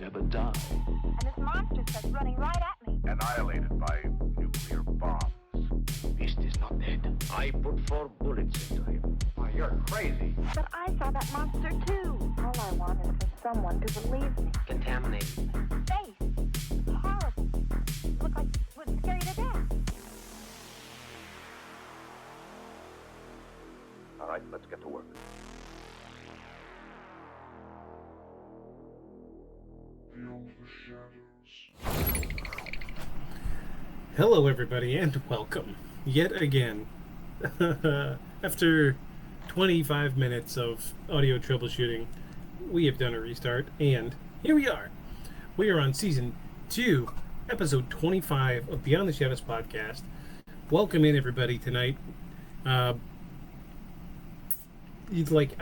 ever die. And this monster starts running right at me. Annihilated by nuclear bombs. Beast is not dead. I put 4 bullets into him. Oh, you're crazy. But I saw that monster too. All I want is for someone to believe me. Contaminated. Face. Horrible. Look like it would scare you to death. All right, let's get to work. Hello everybody and welcome yet again. After 25 minutes of audio troubleshooting, we have done a restart and here we are. We are on season 2, episode 25 of Beyond the Shadows podcast. Welcome in everybody tonight. I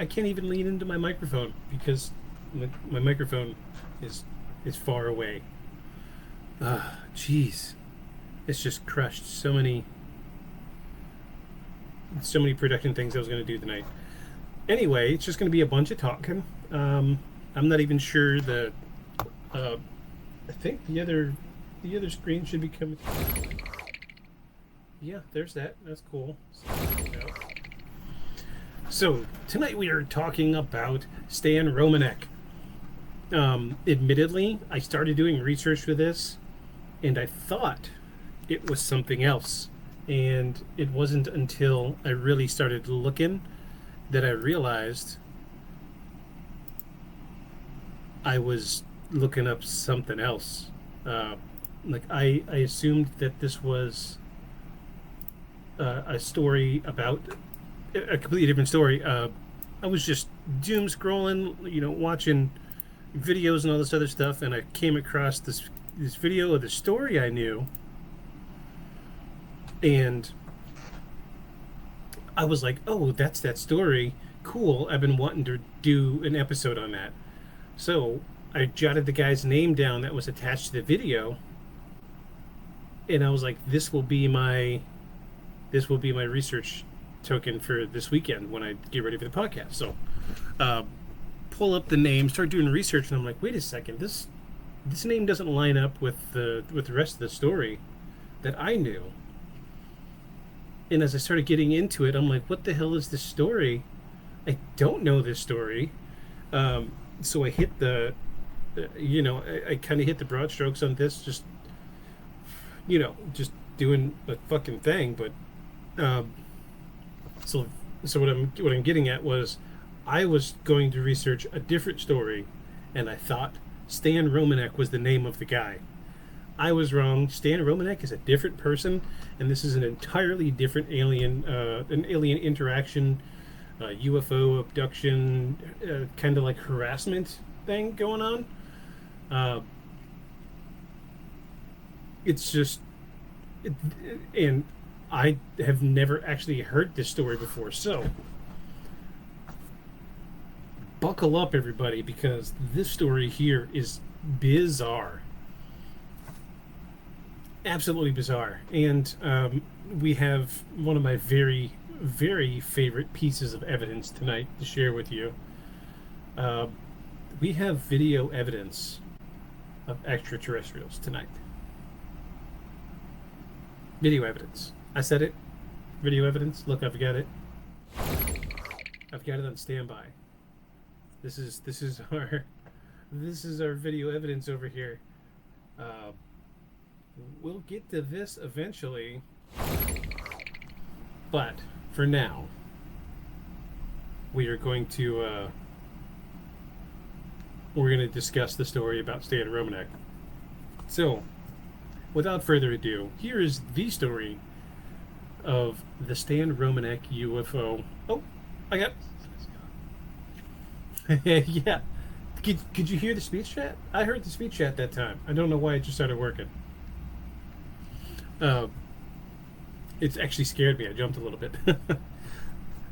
can't even lean into my microphone because my microphone is far away. Jeez. It's just crushed so many production things I was going to do tonight. Anyway, it's just going to be a bunch of talking. I'm not even sure that. I think the other screen should be coming. Yeah, there's that. That's cool. So tonight we are talking about Stan Romanek. Admittedly, I started doing research for this, and I thought it was something else, and it wasn't until I really started looking that I realized I was looking up something else. I assumed that this was a story about a completely different story. I was just doom scrolling, watching videos and all this other stuff, and I came across this video of the story I knew. And I was like, oh, that's that story. Cool. I've been wanting to do an episode on that. So I jotted the guy's name down that was attached to the video. And I was like, this will be my research token for this weekend when I get ready for the podcast. So pull up the name, start doing research, and I'm like, wait a second, this name doesn't line up with the rest of the story that I knew. And as I started getting into it, I'm like, what the hell is this story? I don't know this story. So I hit I kind of hit the broad strokes on this, just doing a fucking thing. But so what I'm getting at was, I was going to research a different story, and I thought Stan Romanek was the name of the guy. I was wrong. Stan Romanek is a different person, and this is an entirely different alien interaction, UFO abduction, kind of like harassment thing going on. It's just, and I have never actually heard this story before, so buckle up, everybody, because this story here is bizarre. Absolutely bizarre. And we have one of my very, very favorite pieces of evidence tonight to share with you. We have video evidence of extraterrestrials tonight. Video evidence. I said it. Video evidence. Look, I've got it. I've got it on standby. This is our video evidence over here. We'll get to this eventually, but for now, we are going to discuss the story about Stan Romanek. So, without further ado, here is the story of the Stan Romanek UFO. Oh, I got. Yeah. Could you hear the speech chat? I heard the speech chat that time. I don't know why it just started working. It's actually scared me. I jumped a little bit.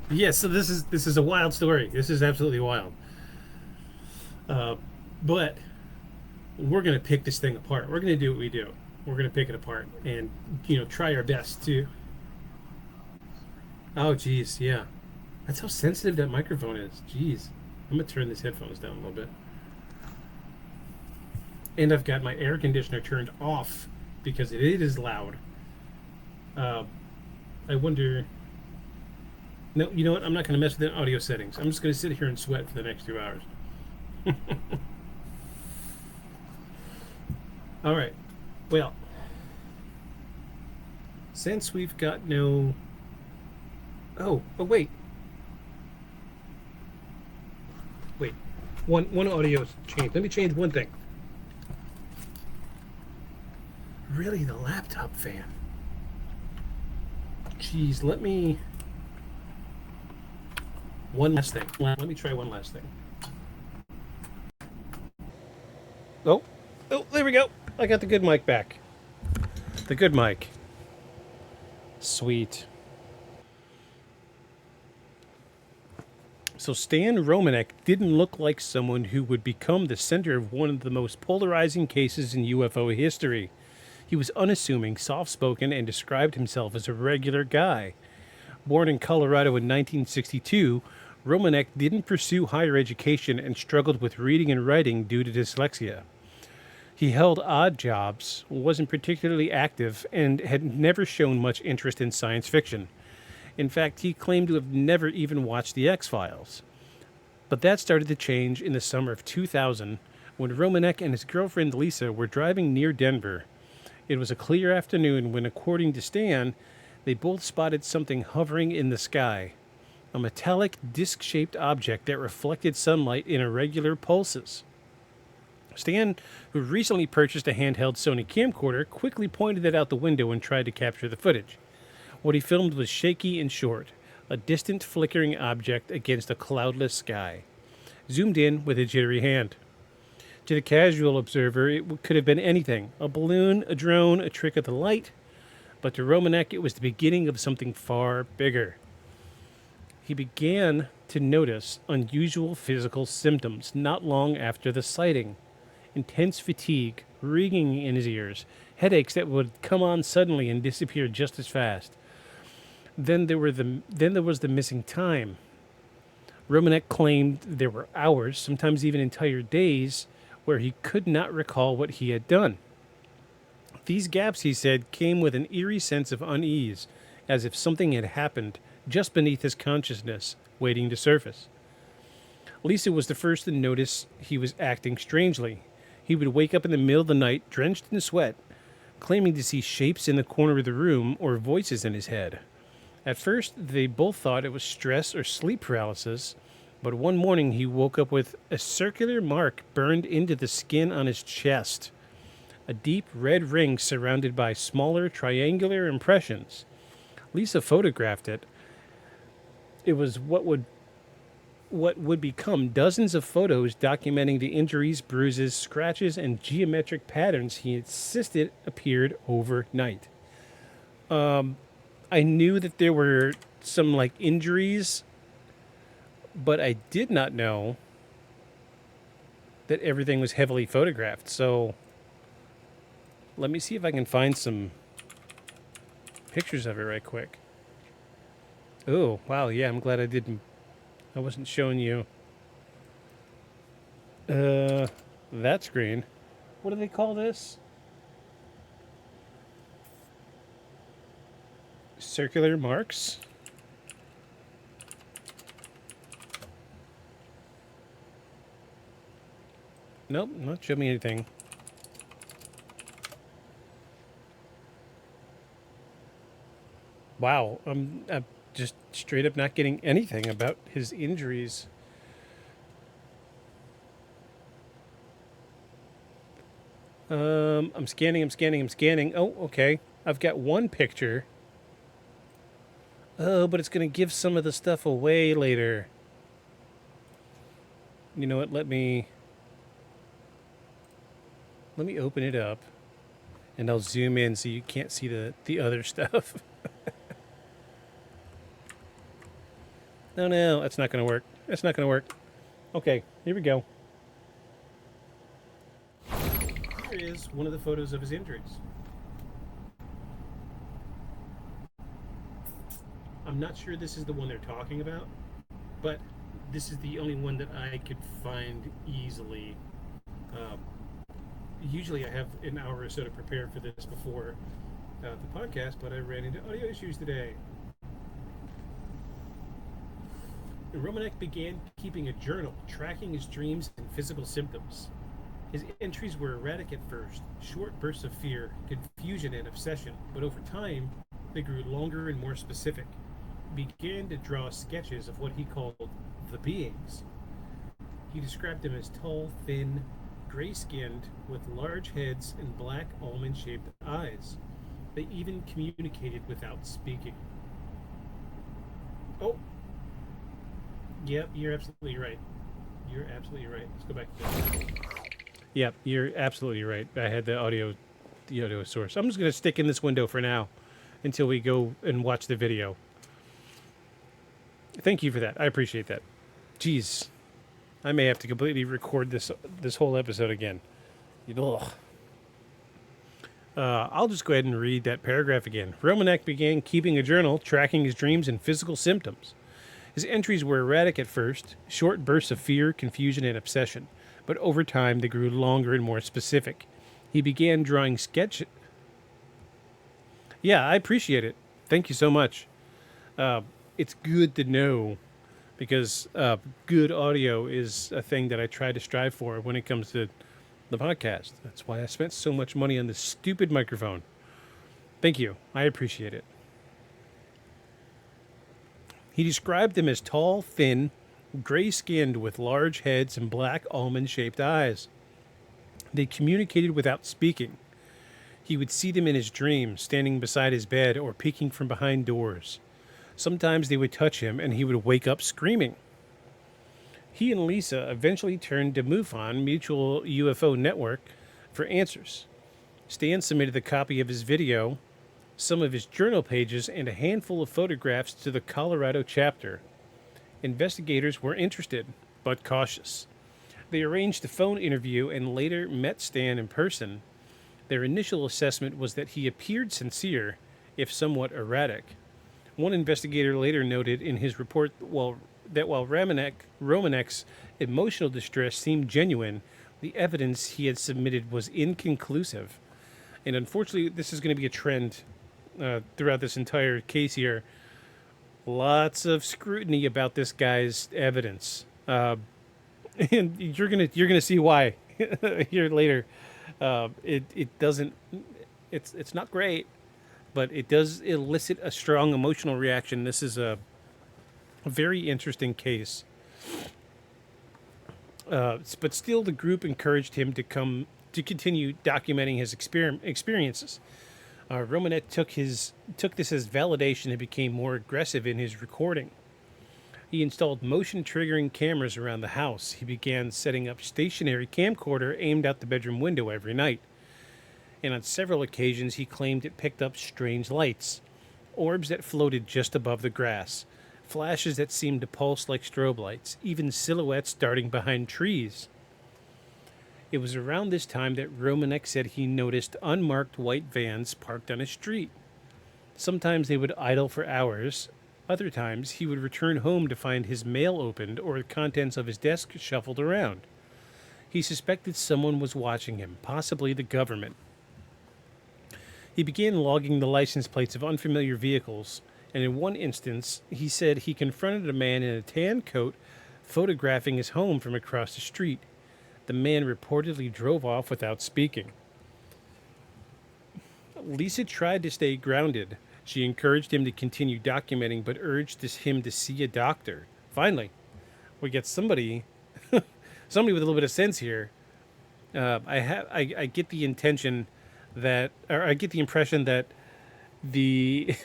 Yeah, so this is a wild story. This is absolutely wild. But we're gonna pick this thing apart. We're gonna do what we do. We're gonna pick it apart and try our best to. Oh, geez, yeah. That's how sensitive that microphone is. Jeez. I'm gonna turn these headphones down a little bit. And I've got my air conditioner turned off because it is loud. I wonder. No, you know what? I'm not going to mess with the audio settings. I'm just going to sit here and sweat for the next 2 hours. All right. Well, since we've got no. Oh, wait. Wait. One audio's changed. Let me change one thing. Really, the laptop fan. Jeez, let me. One last thing. Let me try one last thing. Oh, there we go. I got the good mic back. The good mic. Sweet. So Stan Romanek didn't look like someone who would become the center of one of the most polarizing cases in UFO history. He was unassuming, soft-spoken, and described himself as a regular guy. Born in Colorado in 1962, Romanek didn't pursue higher education and struggled with reading and writing due to dyslexia. He held odd jobs, wasn't particularly active, and had never shown much interest in science fiction. In fact, he claimed to have never even watched The X-Files. But that started to change in the summer of 2000 when Romanek and his girlfriend Lisa were driving near Denver. It was a clear afternoon when, according to Stan, they both spotted something hovering in the sky. A metallic, disc-shaped object that reflected sunlight in irregular pulses. Stan, who recently purchased a handheld Sony camcorder, quickly pointed it out the window and tried to capture the footage. What he filmed was shaky and short, a distant flickering object against a cloudless sky. Zoomed in with a jittery hand. To the casual observer, it could have been anything. A balloon, a drone, a trick of the light. But to Romanek, it was the beginning of something far bigger. He began to notice unusual physical symptoms not long after the sighting. Intense fatigue, ringing in his ears, headaches that would come on suddenly and disappear just as fast. Then there was the missing time. Romanek claimed there were hours, sometimes even entire days, where he could not recall what he had done. These gaps, he said, came with an eerie sense of unease, as if something had happened just beneath his consciousness, waiting to surface. Lisa was the first to notice he was acting strangely. He would wake up in the middle of the night, drenched in sweat, claiming to see shapes in the corner of the room or voices in his head. At first, they both thought it was stress or sleep paralysis, but one morning he woke up with a circular mark burned into the skin on his chest. A deep red ring surrounded by smaller triangular impressions. Lisa photographed it. It was what would become dozens of photos documenting the injuries, bruises, scratches, and geometric patterns he insisted appeared overnight. I knew that there were some injuries, but I did not know that everything was heavily photographed. So let me see if I can find some pictures of it right quick. Oh, wow, yeah, I'm glad I wasn't showing you that screen. What do they call this? Circular marks? Nope, not showing me anything. Wow, I'm just straight up not getting anything about his injuries. I'm scanning. Oh, okay. I've got one picture. Oh, but it's going to give some of the stuff away later. You know what? Let me open it up, and I'll zoom in so you can't see the other stuff. No, that's not going to work. That's not going to work. Okay, here we go. Here is one of the photos of his injuries. I'm not sure this is the one they're talking about, but this is the only one that I could find easily. Usually I have an hour or so to prepare for this before the podcast, but I ran into audio issues today. Romanek began keeping a journal, tracking his dreams and physical symptoms. His entries were erratic at first, short bursts of fear, confusion, and obsession, but over time, they grew longer and more specific. He began to draw sketches of what he called the beings. He described them as tall, thin, gray-skinned, with large heads and black almond-shaped eyes. They even communicated without speaking. Oh! Yep, you're absolutely right. You're absolutely right. Let's go back to that. Yep, you're absolutely right. I had the audio source. I'm just going to stick in this window for now until we go and watch the video. Thank you for that. I appreciate that. Jeez. I may have to completely record this whole episode again. Ugh. I'll just go ahead and read that paragraph again. Romanek began keeping a journal, tracking his dreams and physical symptoms. His entries were erratic at first, short bursts of fear, confusion, and obsession, but over time they grew longer and more specific. He began drawing sketches. Yeah, I appreciate it. Thank you so much. It's good to know, because good audio is a thing that I try to strive for when it comes to the podcast. That's why I spent so much money on this stupid microphone. Thank you. I appreciate it. He described them as tall, thin, gray-skinned with large heads and black almond-shaped eyes. They communicated without speaking. He would see them in his dreams, standing beside his bed or peeking from behind doors. Sometimes they would touch him and he would wake up screaming. He and Lisa eventually turned to MUFON, Mutual UFO Network, for answers. Stan submitted a copy of his video, some of his journal pages, and a handful of photographs to the Colorado chapter. Investigators were interested, but cautious. They arranged a phone interview and later met Stan in person. Their initial assessment was that he appeared sincere, if somewhat erratic. One investigator later noted in his report that while Romanek's emotional distress seemed genuine, the evidence he had submitted was inconclusive. And unfortunately, this is going to be a trend throughout this entire case here. Lots of scrutiny about this guy's evidence, and you're gonna see why here later. It doesn't. It's not great, but it does elicit a strong emotional reaction. This is a very interesting case. But still, the group encouraged him to continue documenting his experiences. Romanek took this as validation and became more aggressive in his recording. He installed motion triggering cameras around the house. He began setting up stationary camcorder aimed out the bedroom window every night. And on several occasions he claimed it picked up strange lights, orbs that floated just above the grass, flashes that seemed to pulse like strobe lights, even silhouettes darting behind trees. It was around this time that Romanek said he noticed unmarked white vans parked on a street. Sometimes they would idle for hours. Other times he would return home to find his mail opened or the contents of his desk shuffled around. He suspected someone was watching him, possibly the government. He began logging the license plates of unfamiliar vehicles, and in one instance, he said he confronted a man in a tan coat photographing his home from across the street. The man reportedly drove off without speaking. Lisa tried to stay grounded. She encouraged him to continue documenting, but urged him to see a doctor. Finally, we get somebody with a little bit of sense here. I get the intention that, or I get the impression that the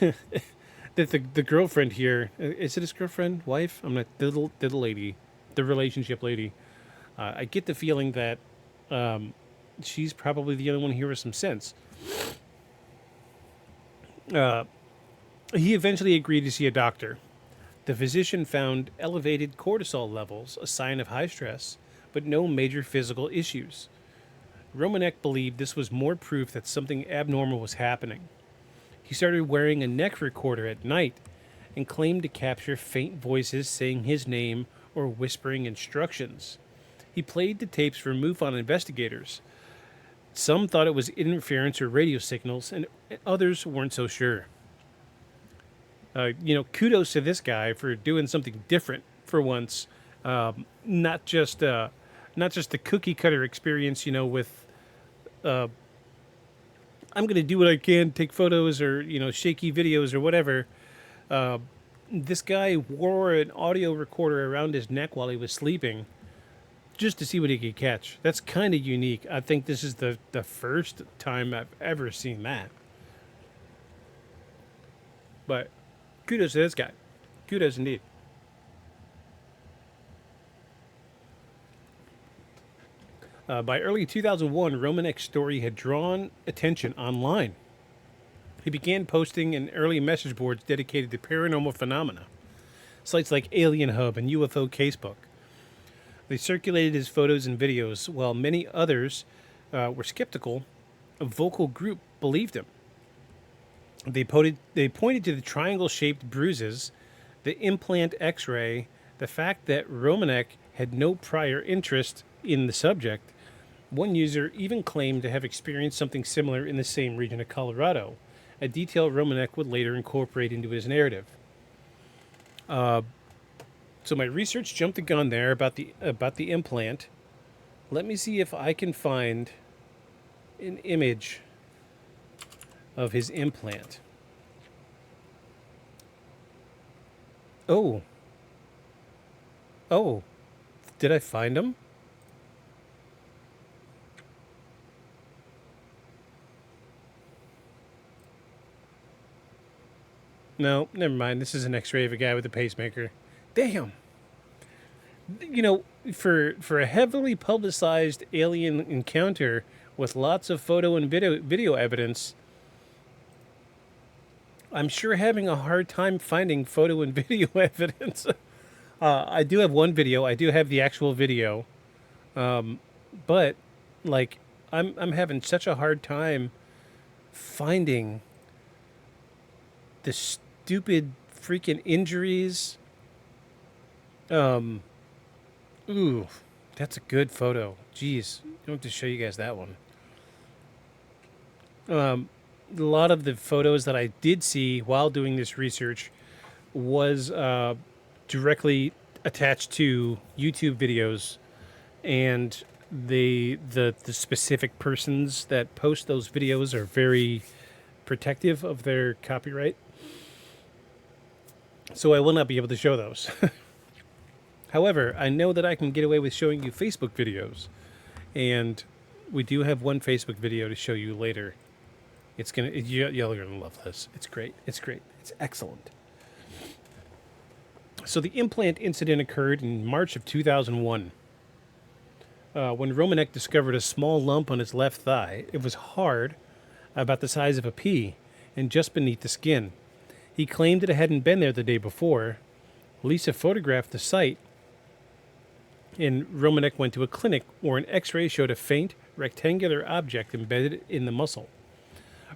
the girlfriend here, is it his girlfriend, wife? I'm not the lady, the relationship lady. I get the feeling that she's probably the only one here with some sense. He eventually agreed to see a doctor. The physician found elevated cortisol levels, a sign of high stress, but no major physical issues. Romanek believed this was more proof that something abnormal was happening. He started wearing a neck recorder at night and claimed to capture faint voices saying his name or whispering instructions. He played the tapes for MUFON investigators. Some thought it was interference or radio signals, and others weren't so sure. Kudos to this guy for doing something different for once. Not just the cookie cutter experience, with I'm going to do what I can, take photos or shaky videos or whatever. This guy wore an audio recorder around his neck while he was sleeping, just to see what he could catch. That's kind of unique. I think this is the first time I've ever seen that. But kudos to this guy. Kudos indeed. By early 2001, Romanek's story had drawn attention online. He began posting in early message boards dedicated to paranormal phenomena, sites like Alien Hub and UFO Casebook. They circulated his photos and videos, while many others were skeptical. A vocal group believed him. They pointed to the triangle-shaped bruises, the implant X-ray, the fact that Romanek had no prior interest in the subject. One user even claimed to have experienced something similar in the same region of Colorado, a detail Romanek would later incorporate into his narrative. So my research jumped the gun there about the implant. Let me see if I can find an image of his implant. Oh, did I find him? No, never mind. This is an X-ray of a guy with a pacemaker. Damn. For a heavily publicized alien encounter with lots of photo and video evidence, I'm sure having a hard time finding photo and video evidence. I do have one video. I do have the actual video, but I'm having such a hard time finding the stupid freaking injuries. Ooh, that's a good photo. Jeez, I don't have to show you guys that one. A lot of the photos that I did see while doing this research was directly attached to YouTube videos, and the specific persons that post those videos are very protective of their copyright. So I will not be able to show those. However, I know that I can get away with showing you Facebook videos, and we do have one Facebook video to show you later. Y'all are gonna love this. It's great. It's excellent. So the implant incident occurred in March of 2001. When Romanek discovered a small lump on his left thigh. It was hard, about the size of a pea, and just beneath the skin. He claimed that it hadn't been there the day before. Lisa photographed the site, and Romanek went to a clinic where an X-ray showed a faint, rectangular object embedded in the muscle.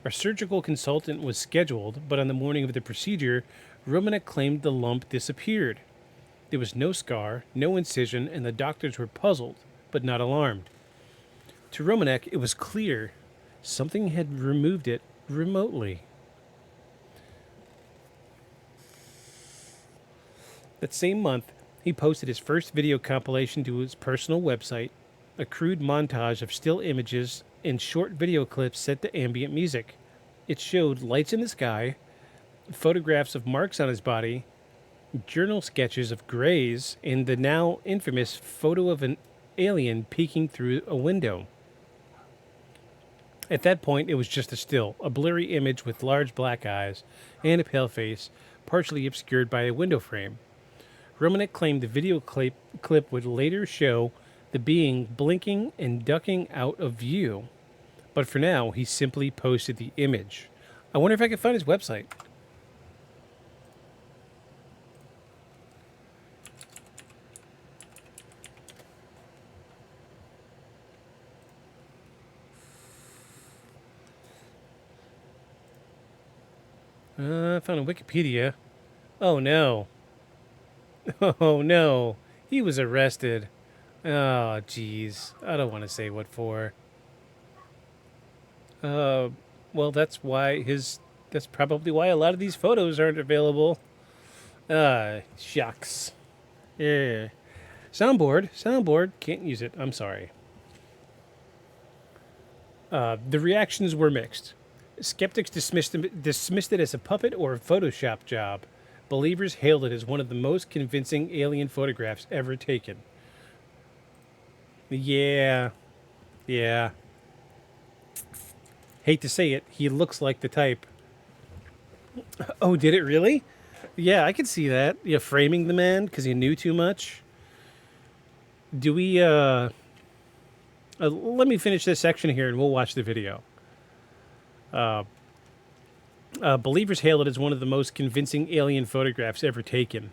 A surgical consultant was scheduled, but on the morning of the procedure, Romanek claimed the lump disappeared. There was no scar, no incision, and the doctors were puzzled, but not alarmed. To Romanek, it was clear something had removed it remotely. That same month, he posted his first video compilation to his personal website, a crude montage of still images and short video clips set to ambient music. It showed lights in the sky, photographs of marks on his body, journal sketches of grays, and the now infamous photo of an alien peeking through a window. At that point, it was just a still, a blurry image with large black eyes and a pale face, partially obscured by a window frame. Romanek claimed the video clip would later show the being blinking and ducking out of view. But for now, he simply posted the image. I wonder if I can find his website. I found a Wikipedia. Oh no. Oh no. He was arrested. Oh jeez. I don't want to say what for. Well, that's why his. That's probably why a lot of these photos aren't available. Shucks. Yeah. Soundboard. Can't use it. I'm sorry. The reactions were mixed. Skeptics dismissed it as a puppet or a Photoshop job. Believers hailed it as one of the most convincing alien photographs ever taken. Yeah. Yeah. Hate to say it, he looks like the type. Oh, did it really? Yeah, I could see that. Yeah, framing the man because he knew too much. Do we, let me finish this section here and we'll watch the video. Believers hail it as one of the most convincing alien photographs ever taken.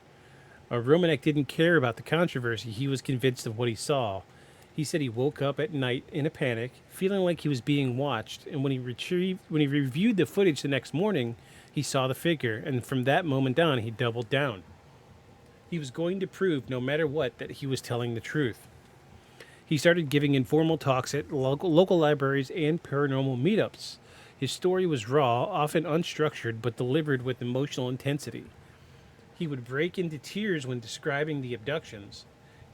Romanek didn't care about the controversy. He was convinced of what he saw. He said he woke up at night in a panic, feeling like he was being watched, and when he reviewed the footage the next morning, he saw the figure, and from that moment on, he doubled down. He was going to prove, no matter what, that he was telling the truth. He started giving informal talks at local libraries and paranormal meetups. His story was raw, often unstructured, but delivered with emotional intensity. He would break into tears when describing the abductions.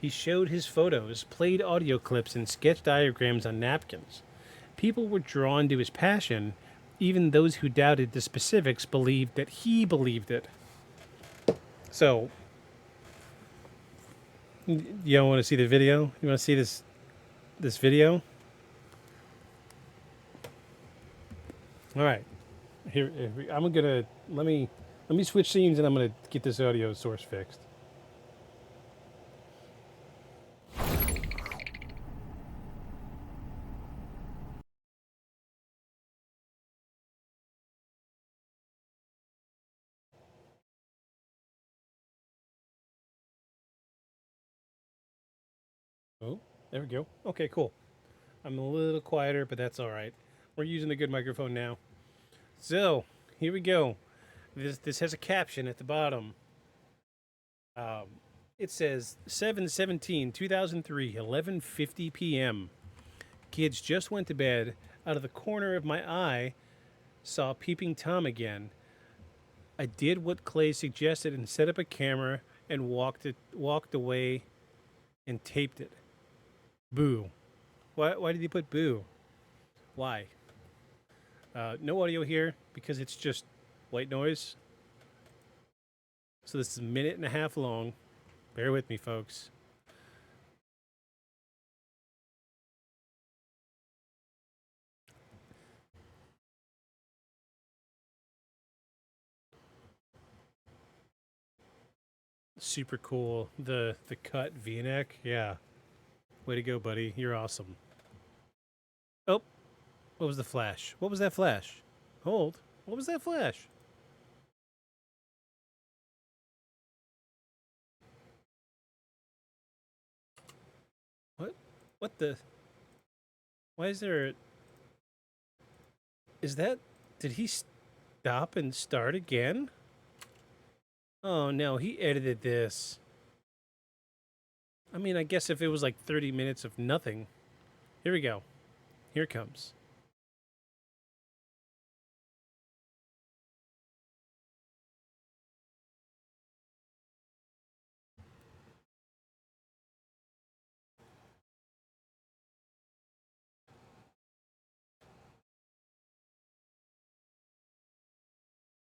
He showed his photos, played audio clips, and sketched diagrams on napkins. People were drawn to his passion. Even those who doubted the specifics believed that he believed it. So, you don't want to see the video? You want to see this video? All right. Here, I'm gonna let me switch scenes, and I'm gonna get this audio source fixed. Oh, there we go. Okay, cool. I'm a little quieter, but that's all right. We're using a good microphone now. So, here we go. This has a caption at the bottom. It says 7/17/2003, 11:50 p.m. Kids just went to bed. Out of the corner of my eye, saw Peeping Tom again. I did what Clay suggested and set up a camera and walked away and taped it. Boo. Why did he put boo? Why? No audio here because it's just white noise. So this is a minute and a half long. Bear with me, folks. Super cool. The cut V-neck. Yeah. Way to go, buddy. You're awesome. Oh, what was the flash? What was that flash? Hold. What was that flash? What the? Why is there? Is that? Did he stop and start again? Oh no, he edited this. I mean, I guess if it was like 30 minutes of nothing. Here we go. Here it comes.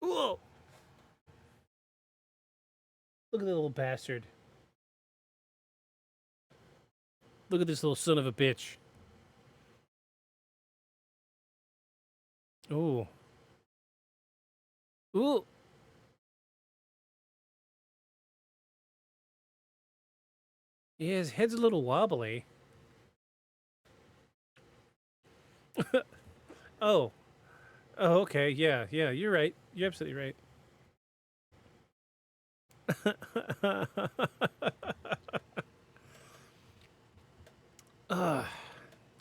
Whoa! Look at the little bastard. Look at this little son of a bitch. Ooh. Ooh. Yeah, his head's a little wobbly. Oh. Oh, okay. Yeah, you're right. You're absolutely right.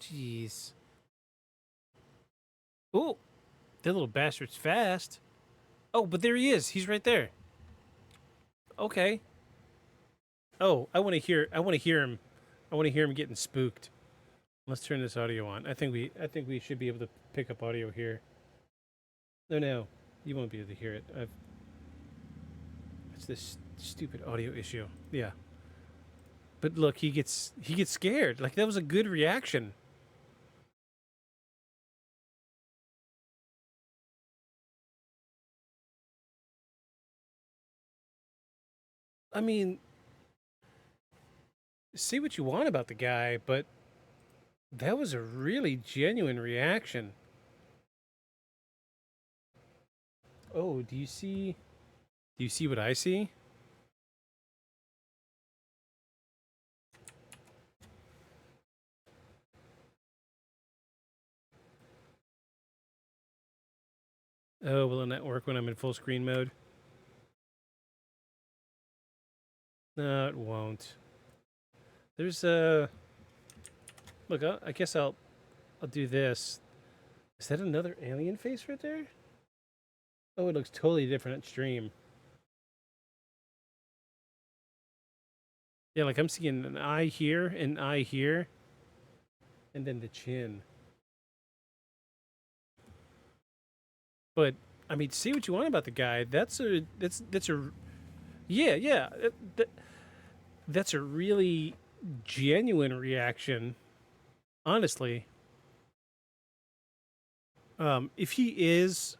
Jeez. Ooh. That little bastard's fast. Oh, but there he is. He's right there. Okay. Oh, I want to hear him. I want to hear him getting spooked. Let's turn this audio on. I think we should be able to pick up audio here. No, you won't be able to hear it. It's this stupid audio issue. Yeah. But look, he gets scared. Like, that was a good reaction. I mean, say what you want about the guy, but that was a really genuine reaction. Oh, do you see what I see? Oh, will it not work when I'm in full screen mode? No, it won't. There's a... Look, I guess I'll do this. Is that another alien face right there? Oh, it looks totally different at stream. Yeah, like I'm seeing an eye here, and then the chin. But I mean, see what you want about the guy. That's a yeah. That's a really genuine reaction. Honestly, if he is,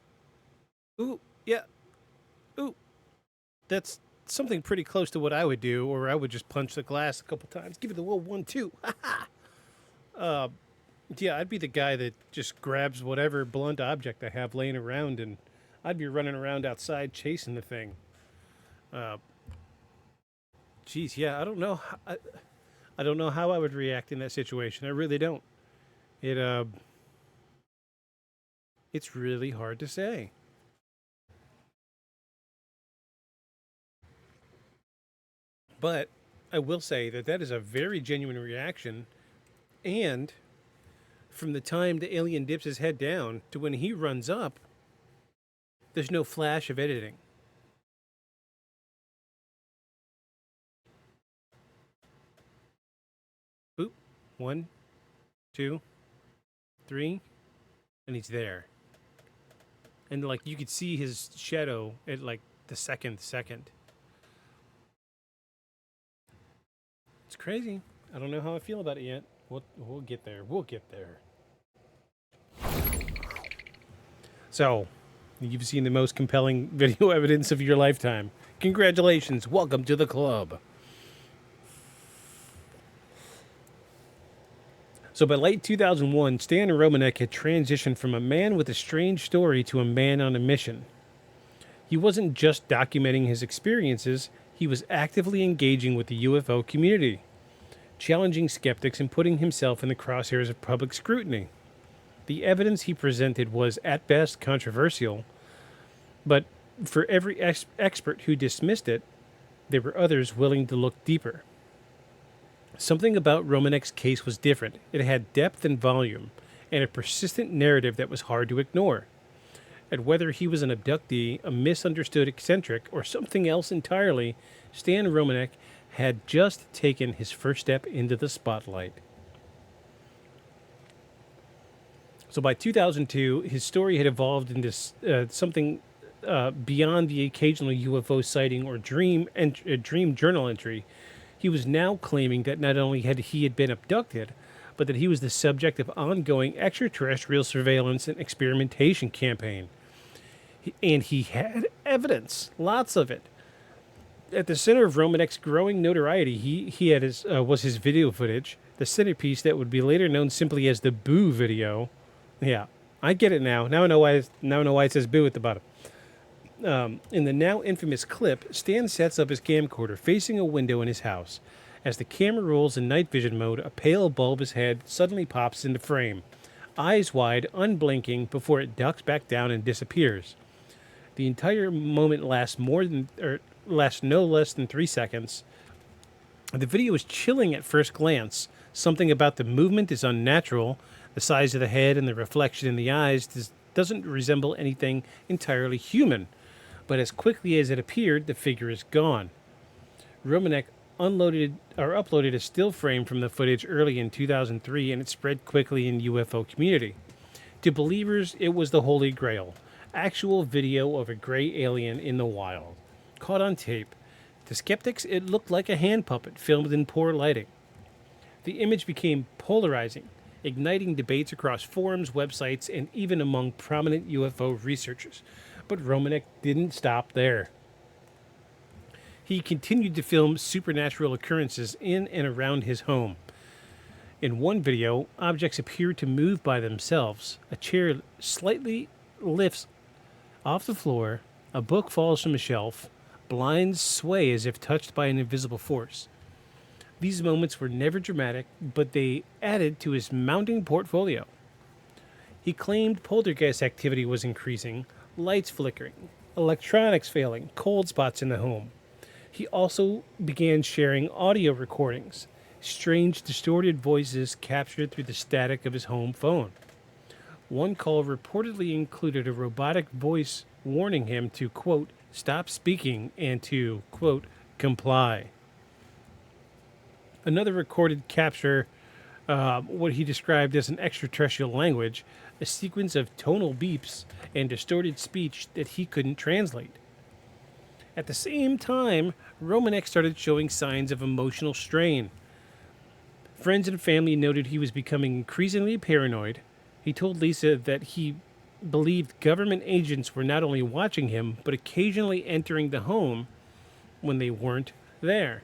that's something pretty close to what I would do, or I would just punch the glass a couple times, give it the little 1-2. Yeah, I'd be the guy that just grabs whatever blunt object I have laying around, and I'd be running around outside chasing the thing. Geez, yeah, I don't know. I don't know how I would react in that situation. I really don't. It's really hard to say. But I will say that is a very genuine reaction, and from the time the alien dips his head down to when he runs up, there's no flash of editing. Boop. 1, 2, 3, and he's there. And like you could see his shadow at like the second. It's crazy. I don't know how I feel about it yet. We'll get there. We'll get there. So, you've seen the most compelling video evidence of your lifetime. Congratulations. Welcome to the club. So by late 2001, Stan Romanek had transitioned from a man with a strange story to a man on a mission. He wasn't just documenting his experiences, he was actively engaging with the UFO community, challenging skeptics and putting himself in the crosshairs of public scrutiny. The evidence he presented was, at best, controversial, but for every expert who dismissed it, there were others willing to look deeper. Something about Romanek's case was different. It had depth and volume, and a persistent narrative that was hard to ignore. And whether he was an abductee, a misunderstood eccentric, or something else entirely, Stan Romanek had just taken his first step into the spotlight. So by 2002, his story had evolved into something beyond the occasional UFO sighting or dream journal entry. He was now claiming that not only had he been abducted, but that he was the subject of ongoing extraterrestrial surveillance and experimentation campaign. And he had evidence, lots of it. At the center of Romanek's growing notoriety, he had was his video footage, the centerpiece that would be later known simply as the Boo video. Yeah, I get it now. Now I know why it says Boo at the bottom. In the now infamous clip, Stan sets up his camcorder facing a window in his house. As the camera rolls in night vision mode, a pale bulbous head suddenly pops into frame, eyes wide, unblinking, before it ducks back down and disappears. The entire moment lasts no less than 3 seconds. The video is chilling at first glance. Something about the movement is unnatural. The size of the head and the reflection in the eyes doesn't resemble anything entirely human. But as quickly as it appeared, the figure is gone. Romanek uploaded a still frame from the footage early in 2003, and it spread quickly in the UFO community. To believers, it was the Holy Grail. Actual video of a gray alien in the wild, caught on tape. To skeptics, it looked like a hand puppet filmed in poor lighting. The image became polarizing, igniting debates across forums, websites, and even among prominent UFO researchers. But Romanek didn't stop there. He continued to film supernatural occurrences in and around his home. In one video, objects appear to move by themselves. A chair slightly lifts off the floor, a book falls from a shelf, blinds sway as if touched by an invisible force. These moments were never dramatic, but they added to his mounting portfolio. He claimed poltergeist activity was increasing, lights flickering, electronics failing, cold spots in the home. He also began sharing audio recordings, strange distorted voices captured through the static of his home phone. One call reportedly included a robotic voice warning him to, quote, stop speaking and to, quote, comply. Another recorded capture what he described as an extraterrestrial language, a sequence of tonal beeps and distorted speech that he couldn't translate. At the same time, Romanek started showing signs of emotional strain. Friends and family noted he was becoming increasingly paranoid. He told Lisa that he believed government agents were not only watching him, but occasionally entering the home when they weren't there.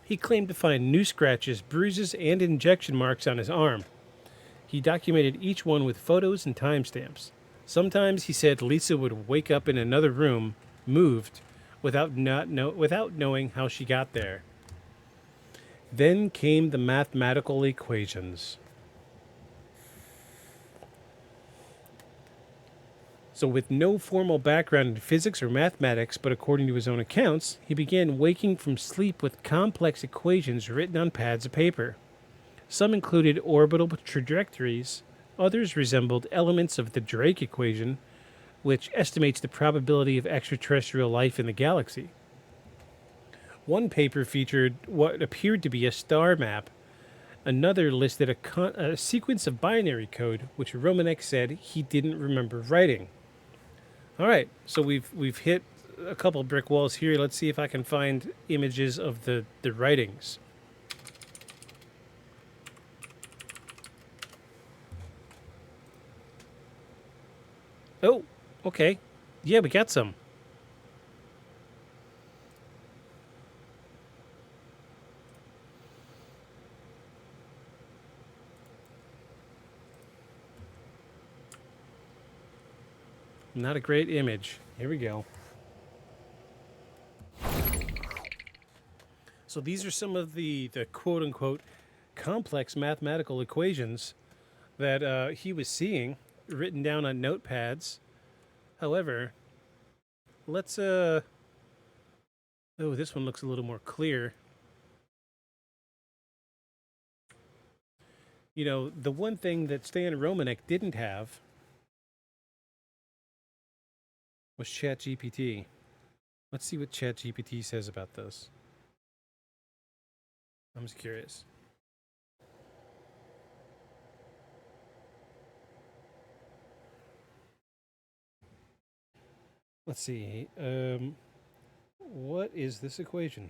He claimed to find new scratches, bruises, and injection marks on his arm. He documented each one with photos and timestamps. Sometimes he said Lisa would wake up in another room, moved, without knowing how she got there. Then came the mathematical equations. So with no formal background in physics or mathematics, but according to his own accounts, he began waking from sleep with complex equations written on pads of paper. Some included orbital trajectories, others resembled elements of the Drake equation, which estimates the probability of extraterrestrial life in the galaxy. One paper featured what appeared to be a star map. Another listed a sequence of binary code, which Romanek said he didn't remember writing. All right, so we've hit a couple brick walls here. Let's see if I can find images of the writings. Oh, okay. Yeah, we got some. Not a great image. Here we go. So these are some of the quote-unquote complex mathematical equations that he was seeing written down on notepads. However, let's... Oh, this one looks a little more clear. You know, the one thing that Stan Romanek didn't have was ChatGPT. Let's see what ChatGPT says about this. I'm just curious. Let's see. What is this equation?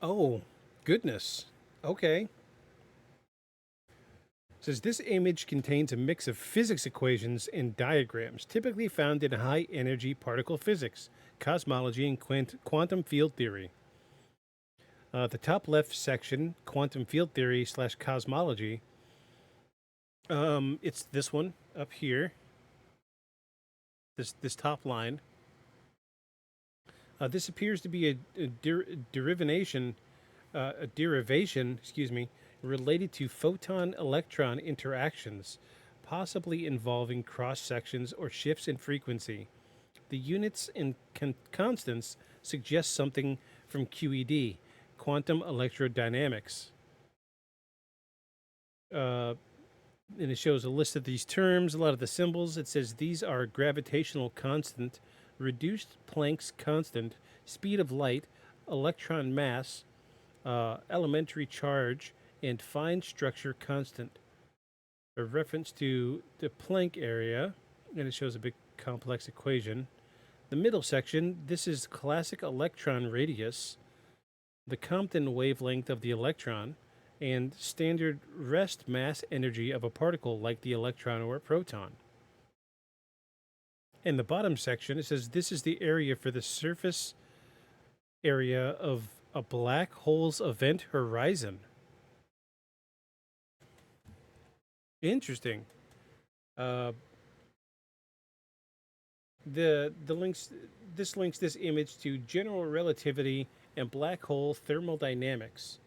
Oh, goodness. Okay. It says this image contains a mix of physics equations and diagrams typically found in high energy particle physics, cosmology, and quantum field theory. The top left section, quantum field theory / cosmology. It's this one up here. This top line. This appears to be a derivation, related to photon-electron interactions, possibly involving cross sections or shifts in frequency. The units and constants suggest something from QED, quantum electrodynamics. And it shows a list of these terms, a lot of the symbols. It says these are gravitational constant, reduced Planck's constant, speed of light, electron mass, elementary charge, and fine structure constant. A reference to the Planck area, and it shows a big complex equation. The middle section, this is classic electron radius, the Compton wavelength of the electron, and standard rest mass energy of a particle like the electron or a proton. In the bottom section, it says this is the area for the surface area of a black hole's event horizon. Interesting. The links this image to general relativity and black hole thermodynamics.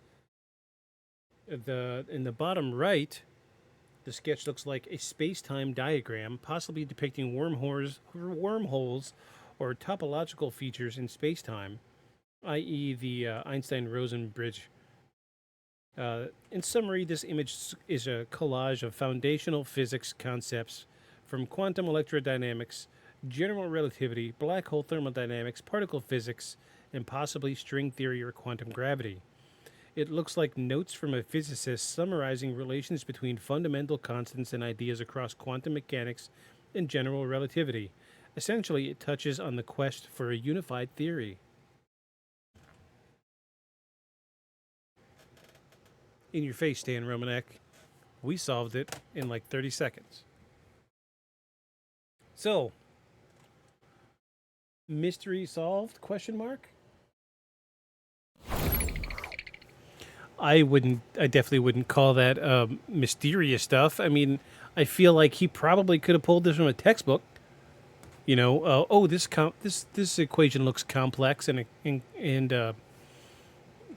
In the bottom right, the sketch looks like a space-time diagram, possibly depicting wormholes or topological features in space-time, i.e., the Einstein-Rosen bridge. In summary, this image is a collage of foundational physics concepts from quantum electrodynamics, general relativity, black hole thermodynamics, particle physics, and possibly string theory or quantum gravity. It looks like notes from a physicist summarizing relations between fundamental constants and ideas across quantum mechanics and general relativity. Essentially, it touches on the quest for a unified theory. In your face, Stan Romanek. We solved it in like 30 seconds. So, mystery solved? Question mark? I definitely wouldn't call that mysterious stuff. I mean, I feel like he probably could have pulled this from a textbook. You know, this equation looks complex and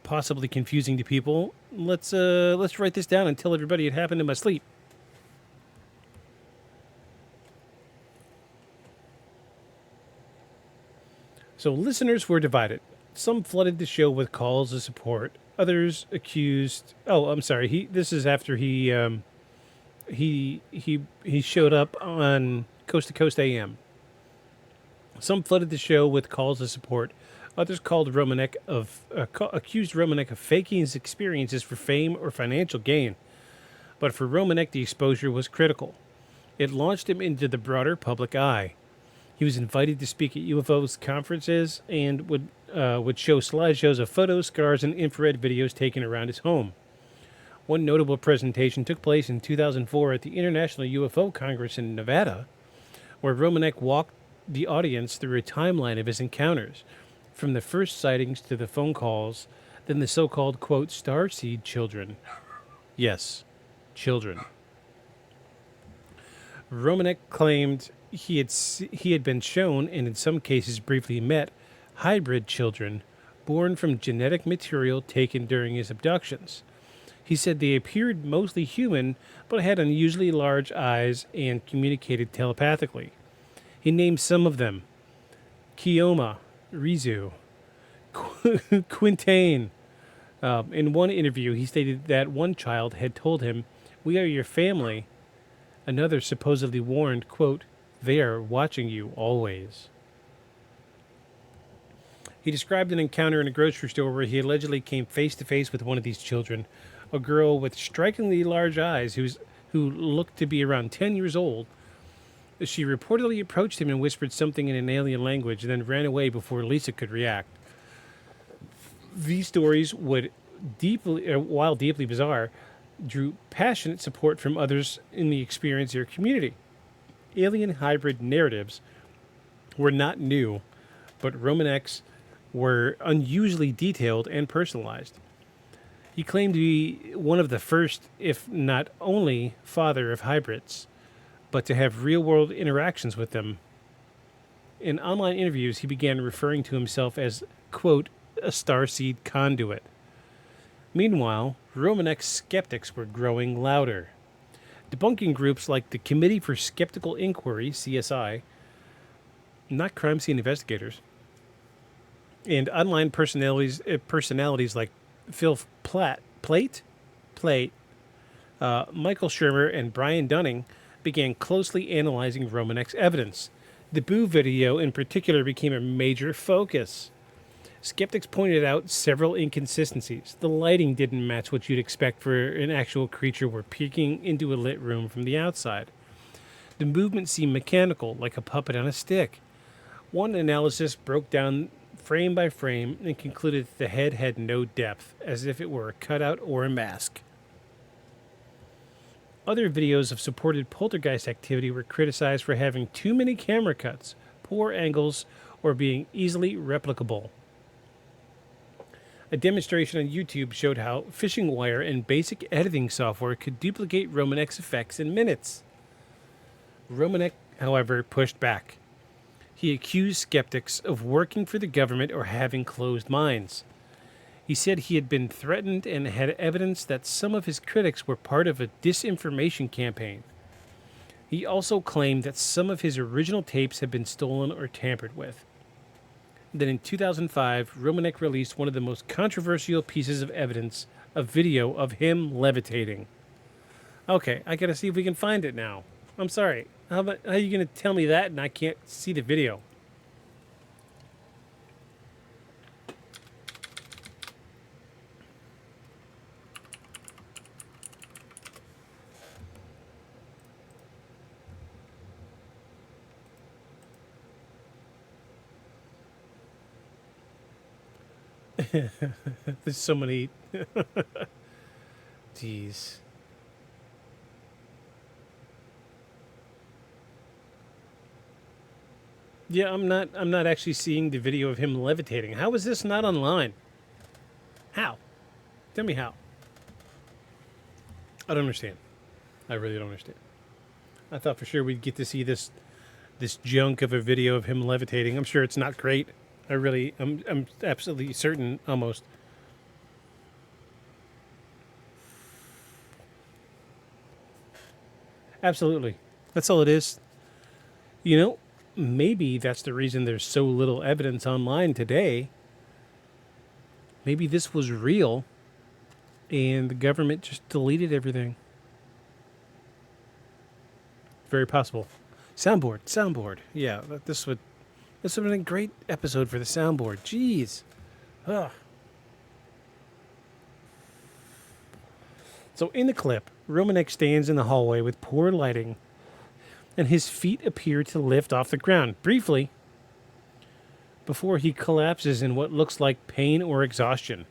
possibly confusing to people. Let's write this down and tell everybody it happened in my sleep. So listeners were divided. Some flooded the show with calls of support. Others accused. Oh, I'm sorry. This is after he showed up on Coast to Coast AM. Some flooded the show with calls of support. Others accused Romanek of faking his experiences for fame or financial gain. But for Romanek, the exposure was critical. It launched him into the broader public eye. He was invited to speak at UFOs conferences and would show slideshows of photos, scars, and infrared videos taken around his home. One notable presentation took place in 2004 at the International UFO Congress in Nevada, where Romanek walked the audience through a timeline of his encounters, from the first sightings to the phone calls, then the so-called, quote, starseed children. Yes, children. Romanek claimed he had been shown, and in some cases briefly met, hybrid children born from genetic material taken during his abductions. He said they appeared mostly human, but had unusually large eyes and communicated telepathically. He named some of them: Kioma, Rizu, Quintain. In one interview, he stated that one child had told him, "We are your family." Another supposedly warned, quote, "They are watching you always." He described an encounter in a grocery store where he allegedly came face to face with one of these children, a girl with strikingly large eyes who looked to be around 10 years old. She reportedly approached him and whispered something in an alien language, then ran away before Lisa could react. These stories while deeply bizarre, drew passionate support from others in the experiencer community. Alien hybrid narratives were not new, but Romanek's were unusually detailed and personalized. He claimed to be one of the first, if not only, father of hybrids, but to have real-world interactions with them. In online interviews, he began referring to himself as, quote, a starseed conduit. Meanwhile, Romanek's skeptics were growing louder. Debunking groups like the Committee for Skeptical Inquiry, CSI, not crime scene investigators, and online personalities like Phil Plait Michael Shermer and Brian Dunning began closely analyzing Romanek's evidence. The Boo video, in particular, became a major focus. Skeptics pointed out several inconsistencies. The lighting didn't match what you'd expect for an actual creature were peeking into a lit room from the outside. The movement seemed mechanical, like a puppet on a stick. One analysis broke down frame by frame and concluded that the head had no depth, as if it were a cutout or a mask. Other videos of supported poltergeist activity were criticized for having too many camera cuts, poor angles, or being easily replicable. A demonstration on YouTube showed how fishing wire and basic editing software could duplicate Romanek's effects in minutes. Romanek, however, pushed back. He accused skeptics of working for the government or having closed minds. He said he had been threatened and had evidence that some of his critics were part of a disinformation campaign. He also claimed that some of his original tapes had been stolen or tampered with. Then in 2005, Romanek released one of the most controversial pieces of evidence, a video of him levitating. Okay, I gotta see if we can find it now. I'm sorry. How are you gonna tell me that and I can't see the video? There's so many. Jeez. Yeah, I'm not actually seeing the video of him levitating. How is this not online? How? Tell me how. I don't understand. I really don't understand. I thought for sure we'd get to see this junk of a video of him levitating. I'm sure it's not great. I'm absolutely certain, almost. Absolutely. That's all it is. You know, maybe that's the reason there's so little evidence online today. Maybe this was real and the government just deleted everything. Very possible. Soundboard. Yeah, this would have been a great episode for the soundboard. Jeez. Ugh. So in the clip, Romanek stands in the hallway with poor lighting, and his feet appear to lift off the ground briefly before he collapses in what looks like pain or exhaustion.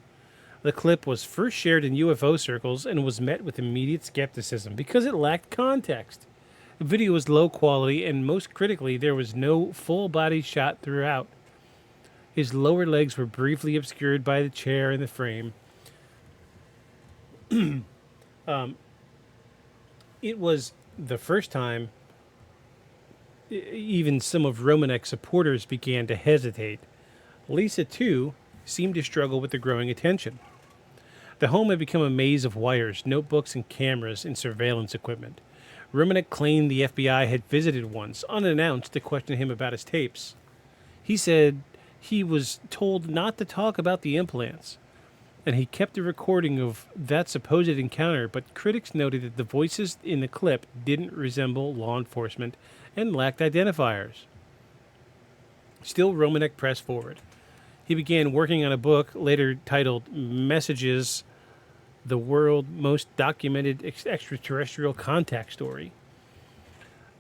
The clip was first shared in UFO circles and was met with immediate skepticism because it lacked context. The video was low quality, and most critically, there was no full body shot throughout. His lower legs were briefly obscured by the chair in the frame. It was the first time even some of Romanek's supporters began to hesitate. Lisa, too, seemed to struggle with the growing attention. The home had become a maze of wires, notebooks, and cameras and surveillance equipment. Romanek claimed the FBI had visited once, unannounced, to question him about his tapes. He said he was told not to talk about the implants, and he kept a recording of that supposed encounter, but critics noted that the voices in the clip didn't resemble law enforcement and lacked identifiers. Still, Romanek pressed forward. He began working on a book later titled Messages, the World's Most Documented Extraterrestrial Contact Story.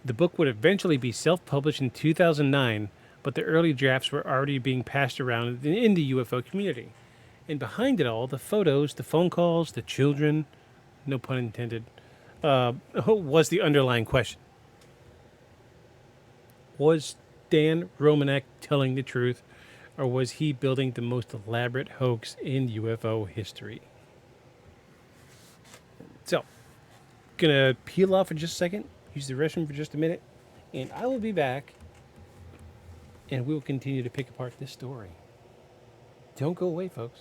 The book would eventually be self-published in 2009, but the early drafts were already being passed around in the UFO community. And behind it all, the photos, the phone calls, the children, no pun intended, was the underlying question. Was Dan Romanek telling the truth, or was he building the most elaborate hoax in UFO history? So, gonna peel off for just a second, use the restroom for just a minute, and I will be back, and we will continue to pick apart this story. Don't go away, folks.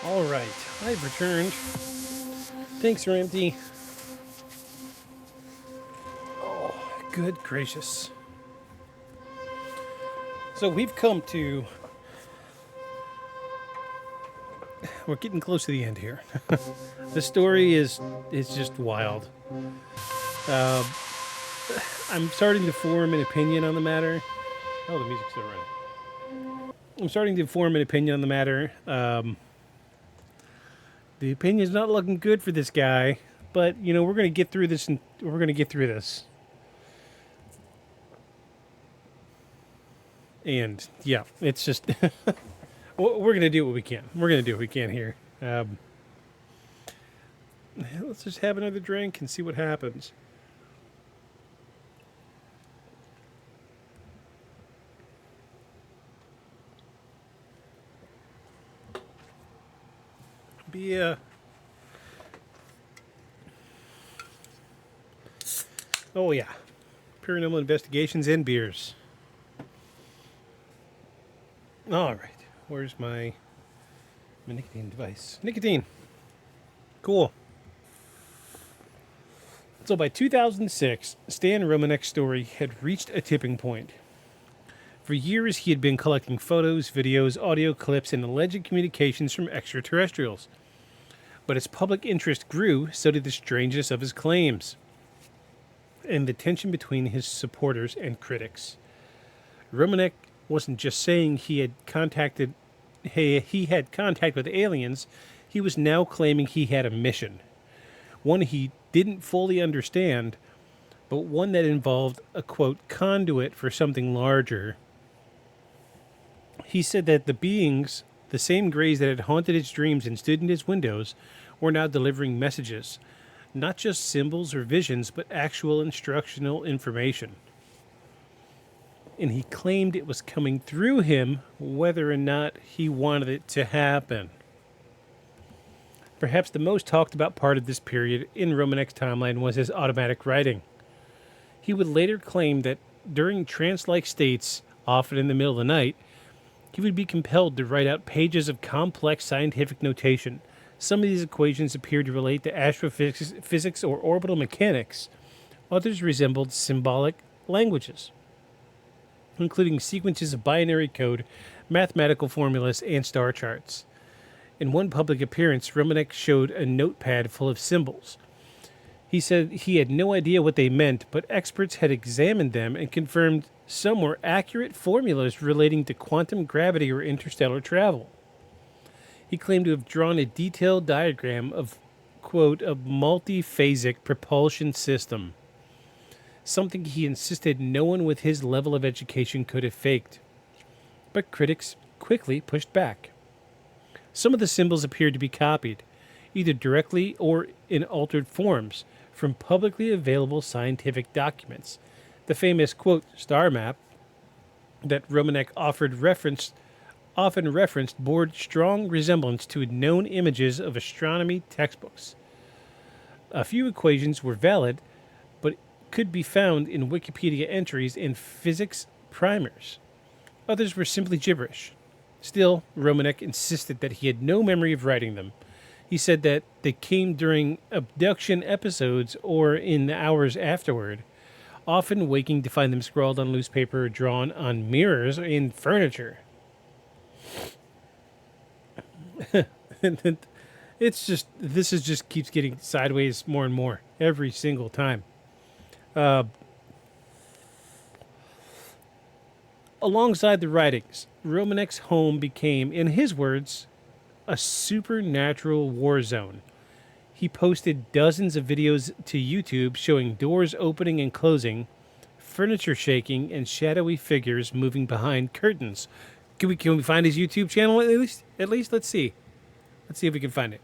All right, I've returned. Thanks, Ramsey. Oh, good gracious. So we've come to... We're getting close to the end here. The story is just wild. I'm starting to form an opinion on the matter. Oh, the music's still running. I'm starting to form an opinion on the matter. The opinion's not looking good for this guy, but you know we're going to get through this, and we're going to get through this. And yeah, it's just we're going to do what we can. We're going to do what we can here. Let's just have another drink and see what happens. Oh yeah, paranormal investigations and beers. All right, where's my nicotine device? Nicotine. Cool. So by 2006, Stan Romanek's story had reached a tipping point. For years, he had been collecting photos, videos, audio clips, and alleged communications from extraterrestrials. But as public interest grew, so did the strangeness of his claims, and the tension between his supporters and critics. Romanek wasn't just saying he had contact with aliens, he was now claiming he had a mission. One he didn't fully understand, but one that involved a, quote, conduit for something larger. He said that the beings, the same greys that had haunted his dreams and stood in his windows, were now delivering messages. Not just symbols or visions, but actual instructional information. And he claimed it was coming through him, whether or not he wanted it to happen. Perhaps the most talked about part of this period in Romanek's timeline was his automatic writing. He would later claim that during trance-like states, often in the middle of the night, he would be compelled to write out pages of complex scientific notation. Some of these equations appeared to relate to astrophysics or orbital mechanics. Others resembled symbolic languages, including sequences of binary code, mathematical formulas, and star charts. In one public appearance, Romanek showed a notepad full of symbols. He said he had no idea what they meant, but experts had examined them and confirmed some were accurate formulas relating to quantum gravity or interstellar travel. He claimed to have drawn a detailed diagram of, quote, a multiphasic propulsion system, something he insisted no one with his level of education could have faked. But critics quickly pushed back. Some of the symbols appeared to be copied, either directly or in altered forms, from publicly available scientific documents. The famous, quote, star map that Romanek often referenced bore strong resemblance to known images of astronomy textbooks. A few equations were valid, but could be found in Wikipedia entries and physics primers. Others were simply gibberish. Still, Romanek insisted that he had no memory of writing them. He said that they came during abduction episodes or in the hours afterward, often waking to find them scrawled on loose paper or drawn on mirrors in furniture. It's just, this is just keeps getting sideways more and more every single time. Alongside the writings, Romanek's home became, in his words, a supernatural war zone. He posted dozens of videos to YouTube showing doors opening and closing, furniture shaking, and shadowy figures moving behind curtains. Can we find his YouTube channel at least? At least, let's see. Let's see if we can find it.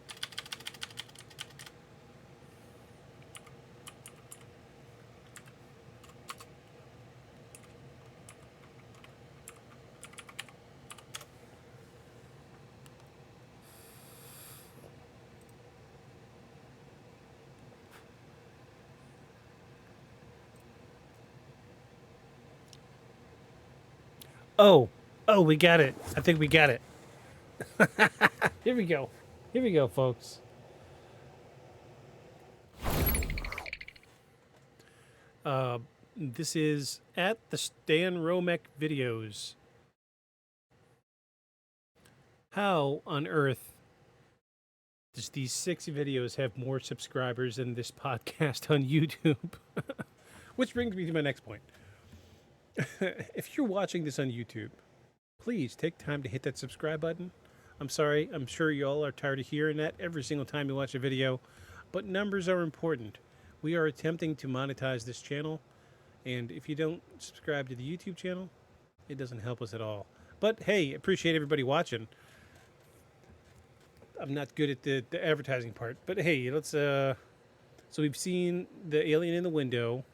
Oh, we got it. I think we got it. Here we go. Here we go, folks. This is at the Stan Romanek videos. How on earth does these 6 videos have more subscribers than this podcast on YouTube? Which brings me to my next point. If you're watching this on YouTube, please take time to hit that subscribe button. I'm sorry, I'm sure you all are tired of hearing that every single time you watch a video, but numbers are important. We are attempting to monetize this channel, and if you don't subscribe to the YouTube channel, it doesn't help us at all. But hey, appreciate everybody watching. I'm not good at the advertising part, but hey, let's so we've seen the alien in the window.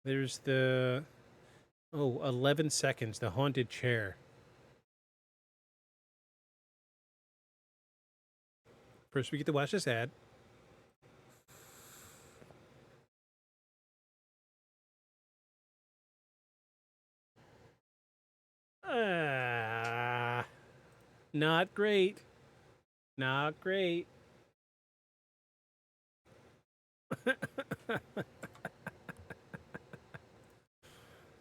There's the 11 seconds, the haunted chair. First we get to watch this ad. Not great. Not great.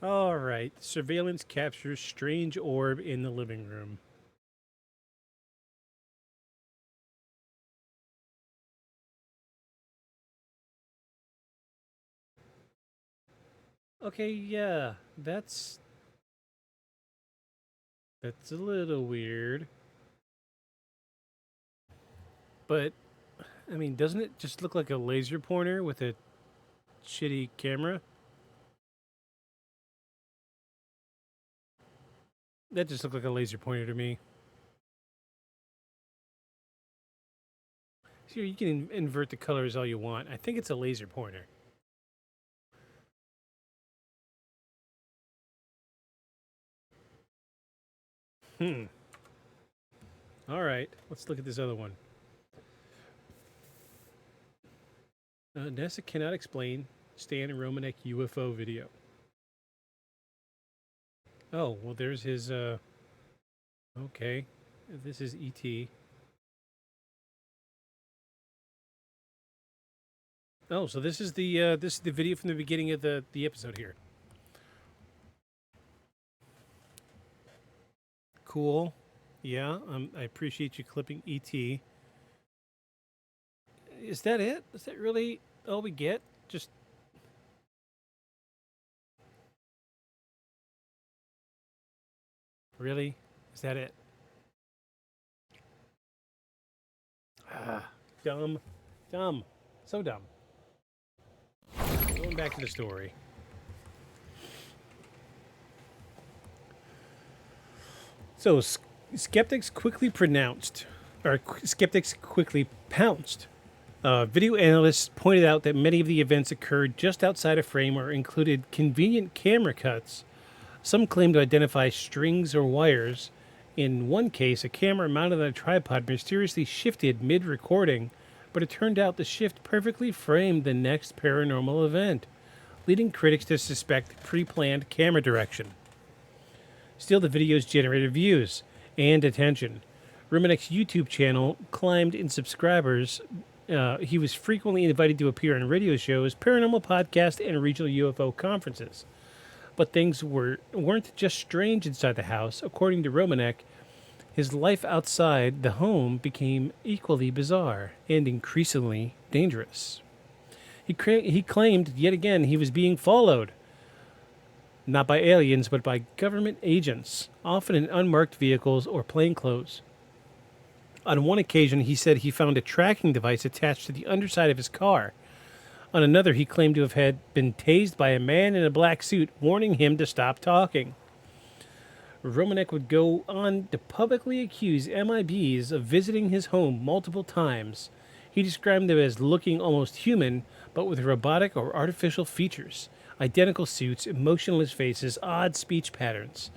All right. Surveillance captures strange orb in the living room. Okay, yeah. That's a little weird. But, I mean, doesn't it just look like a laser pointer with a shitty camera? That just looked like a laser pointer to me. Sure, you can invert the colors all you want. I think it's a laser pointer. All right, let's look at this other one. NASA cannot explain Stan and Romanek UFO video. Oh, well, there's his, okay. This is E.T. Oh, so this is the video from the beginning of the episode here. Cool. Yeah, I appreciate you clipping E.T. Is that it? Is that really all we get? Just... Really? Is that it? Dumb. Dumb. So dumb. Going back to the story. So, skeptics quickly pounced. Video analysts pointed out that many of the events occurred just outside a frame or included convenient camera cuts. Some claimed to identify strings or wires. In one case, a camera mounted on a tripod mysteriously shifted mid-recording, but it turned out the shift perfectly framed the next paranormal event, leading critics to suspect pre-planned camera direction. Still, the videos generated views and attention. Romanek's YouTube channel climbed in subscribers. He was frequently invited to appear on radio shows, paranormal podcasts, and regional UFO conferences. But things weren't just strange inside the house. According to Romanek, his life outside the home became equally bizarre and increasingly dangerous. He claimed, yet again, he was being followed. Not by aliens, but by government agents, often in unmarked vehicles or plainclothes. On one occasion, he said he found a tracking device attached to the underside of his car. On another, he claimed to have been tased by a man in a black suit, warning him to stop talking. Romanek would go on to publicly accuse MIBs of visiting his home multiple times. He described them as looking almost human, but with robotic or artificial features, identical suits, emotionless faces, odd speech patterns.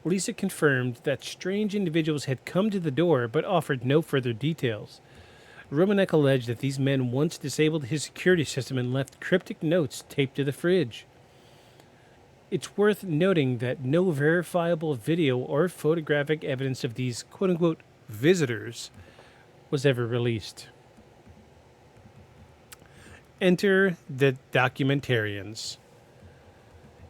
Lisa confirmed that strange individuals had come to the door, but offered no further details. Romanek alleged that these men once disabled his security system and left cryptic notes taped to the fridge. It's worth noting that no verifiable video or photographic evidence of these quote-unquote visitors was ever released. Enter the documentarians.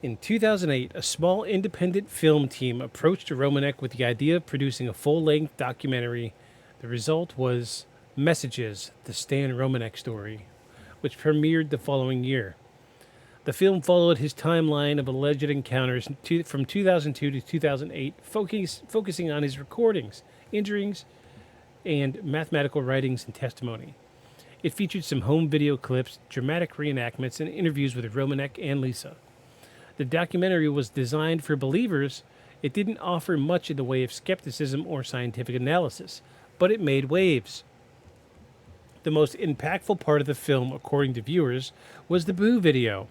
In 2008, a small independent film team approached Romanek with the idea of producing a full-length documentary. The result was Messages, the Stan Romanek story, which premiered the following year. The film followed his timeline of alleged encounters from 2002 to 2008, focusing on his recordings, injuries, and mathematical writings and testimony. It featured some home video clips, dramatic reenactments, and interviews with Romanek and Lisa. The documentary was designed for believers. It didn't offer much in the way of skepticism or scientific analysis, but it made waves. The most impactful part of the film, according to viewers, was the Boo video.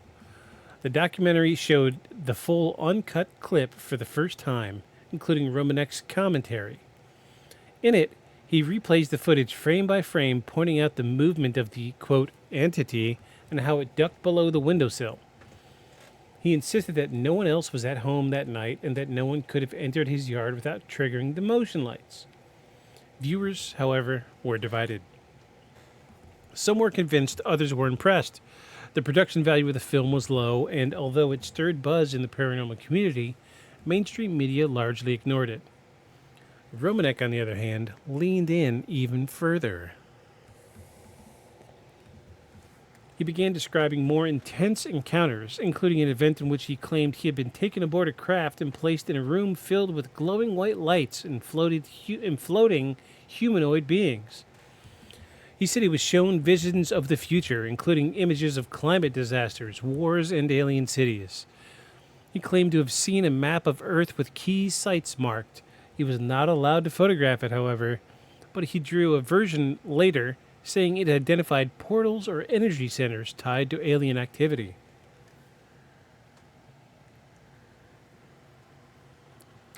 The documentary showed the full uncut clip for the first time, including Romanek's commentary. In it, he replays the footage frame by frame, pointing out the movement of the, quote, entity and how it ducked below the windowsill. He insisted that no one else was at home that night and that no one could have entered his yard without triggering the motion lights. Viewers, however, were divided. Some were convinced, others were impressed. The production value of the film was low, and although it stirred buzz in the paranormal community, mainstream media largely ignored it. Romanek, on the other hand, leaned in even further. He began describing more intense encounters, including an event in which he claimed he had been taken aboard a craft and placed in a room filled with glowing white lights and floating humanoid beings. He said he was shown visions of the future, including images of climate disasters, wars, and alien cities. He claimed to have seen a map of Earth with key sites marked. He was not allowed to photograph it, however, but he drew a version later saying it identified portals or energy centers tied to alien activity.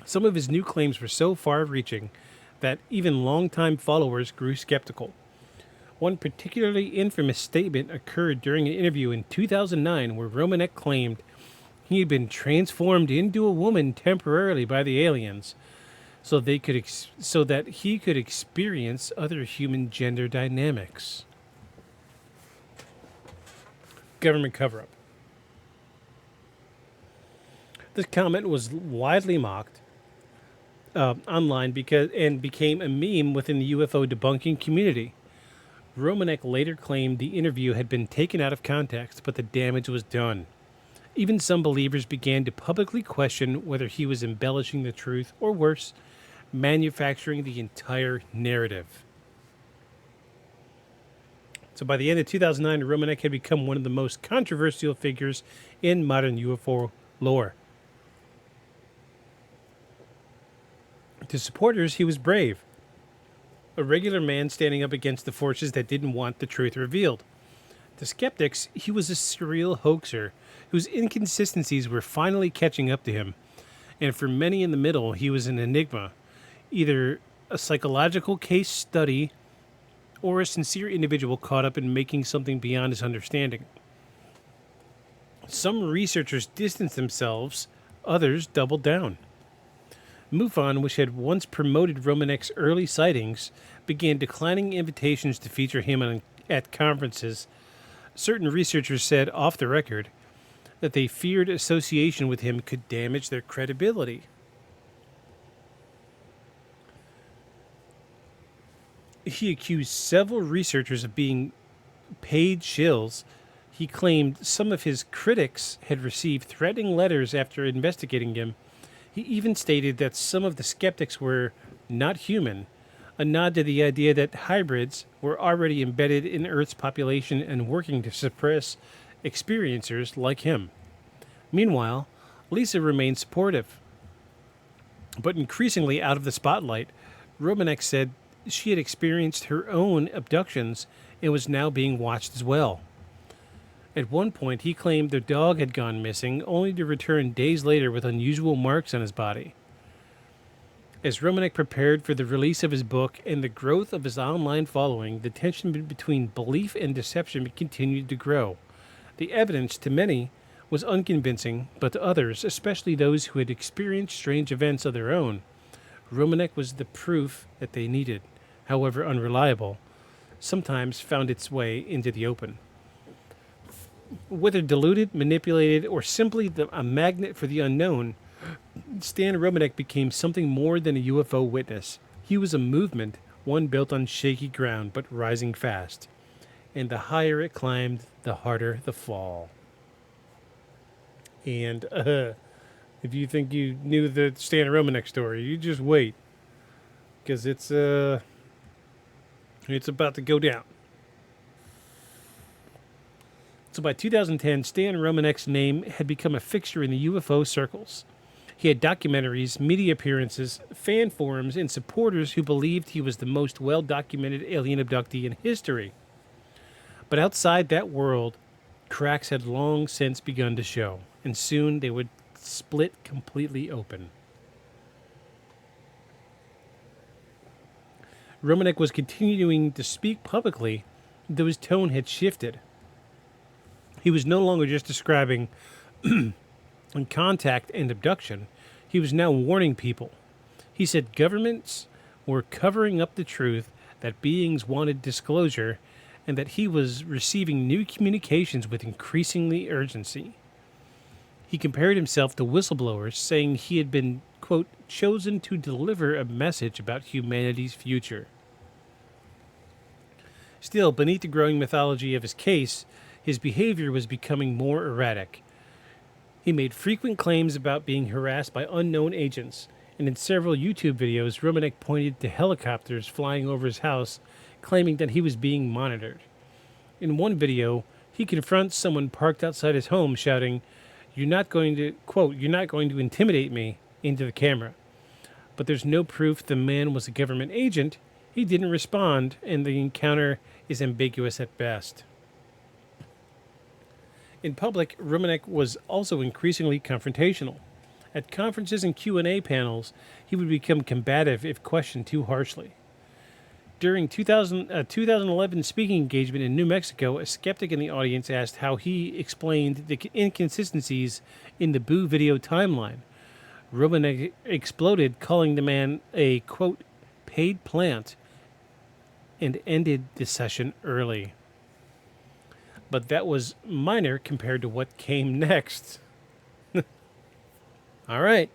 Some of his new claims were so far-reaching that even longtime followers grew skeptical. One particularly infamous statement occurred during an interview in 2009 where Romanek claimed he had been transformed into a woman temporarily by the aliens so that he could experience other human gender dynamics. Government cover-up. This comment was widely mocked online and became a meme within the UFO debunking community. Romanek later claimed the interview had been taken out of context, but the damage was done. Even some believers began to publicly question whether he was embellishing the truth, or worse, manufacturing the entire narrative. So by the end of 2009, Romanek had become one of the most controversial figures in modern UFO lore. To supporters, he was brave. A regular man standing up against the forces that didn't want the truth revealed. To skeptics, he was a surreal hoaxer whose inconsistencies were finally catching up to him. And for many in the middle, he was an enigma, either a psychological case study or a sincere individual caught up in making something beyond his understanding. Some researchers distanced themselves, others doubled down. MUFON, which had once promoted Romanek's early sightings, began declining invitations to feature him at conferences. Certain researchers said, off the record, that they feared association with him could damage their credibility. He accused several researchers of being paid shills. He claimed some of his critics had received threatening letters after investigating him. He even stated that some of the skeptics were not human, a nod to the idea that hybrids were already embedded in Earth's population and working to suppress experiencers like him. Meanwhile, Lisa remained supportive, but increasingly out of the spotlight. Romanek said she had experienced her own abductions and was now being watched as well. At one point, he claimed their dog had gone missing, only to return days later with unusual marks on his body. As Romanek prepared for the release of his book and the growth of his online following, the tension between belief and deception continued to grow. The evidence, to many, was unconvincing, but to others, especially those who had experienced strange events of their own, Romanek was the proof that they needed, however unreliable, sometimes found its way into the open. Whether diluted, manipulated, or simply a magnet for the unknown, Stan Romanek became something more than a UFO witness. He was a movement, one built on shaky ground but rising fast. And the higher it climbed, the harder the fall. And if you think you knew the Stan Romanek story, you just wait, because it's about to go down. So by 2010, Stan Romanek's name had become a fixture in the UFO circles. He had documentaries, media appearances, fan forums, and supporters who believed he was the most well-documented alien abductee in history. But outside that world, cracks had long since begun to show, and soon they would split completely open. Romanek was continuing to speak publicly, though his tone had shifted. He was no longer just describing contact and abduction. He was now warning people. He said governments were covering up the truth, that beings wanted disclosure, and that he was receiving new communications with increasingly urgency. He compared himself to whistleblowers, saying he had been, quote, chosen to deliver a message about humanity's future. Still, beneath the growing mythology of his case, his behavior was becoming more erratic. He made frequent claims about being harassed by unknown agents, and in several YouTube videos, Romanek pointed to helicopters flying over his house, claiming that he was being monitored. In one video, he confronts someone parked outside his home, shouting, "You're not going to," quote, "you're not going to intimidate me," into the camera. But there's no proof the man was a government agent. He didn't respond, and the encounter is ambiguous at best. In public, Romanek was also increasingly confrontational. At conferences and Q&A panels, he would become combative if questioned too harshly. During 2011 speaking engagement in New Mexico, a skeptic in the audience asked how he explained the inconsistencies in the Boo video timeline. Romanek exploded, calling the man a, quote, paid plant, and ended the session early. But that was minor compared to what came next. All right.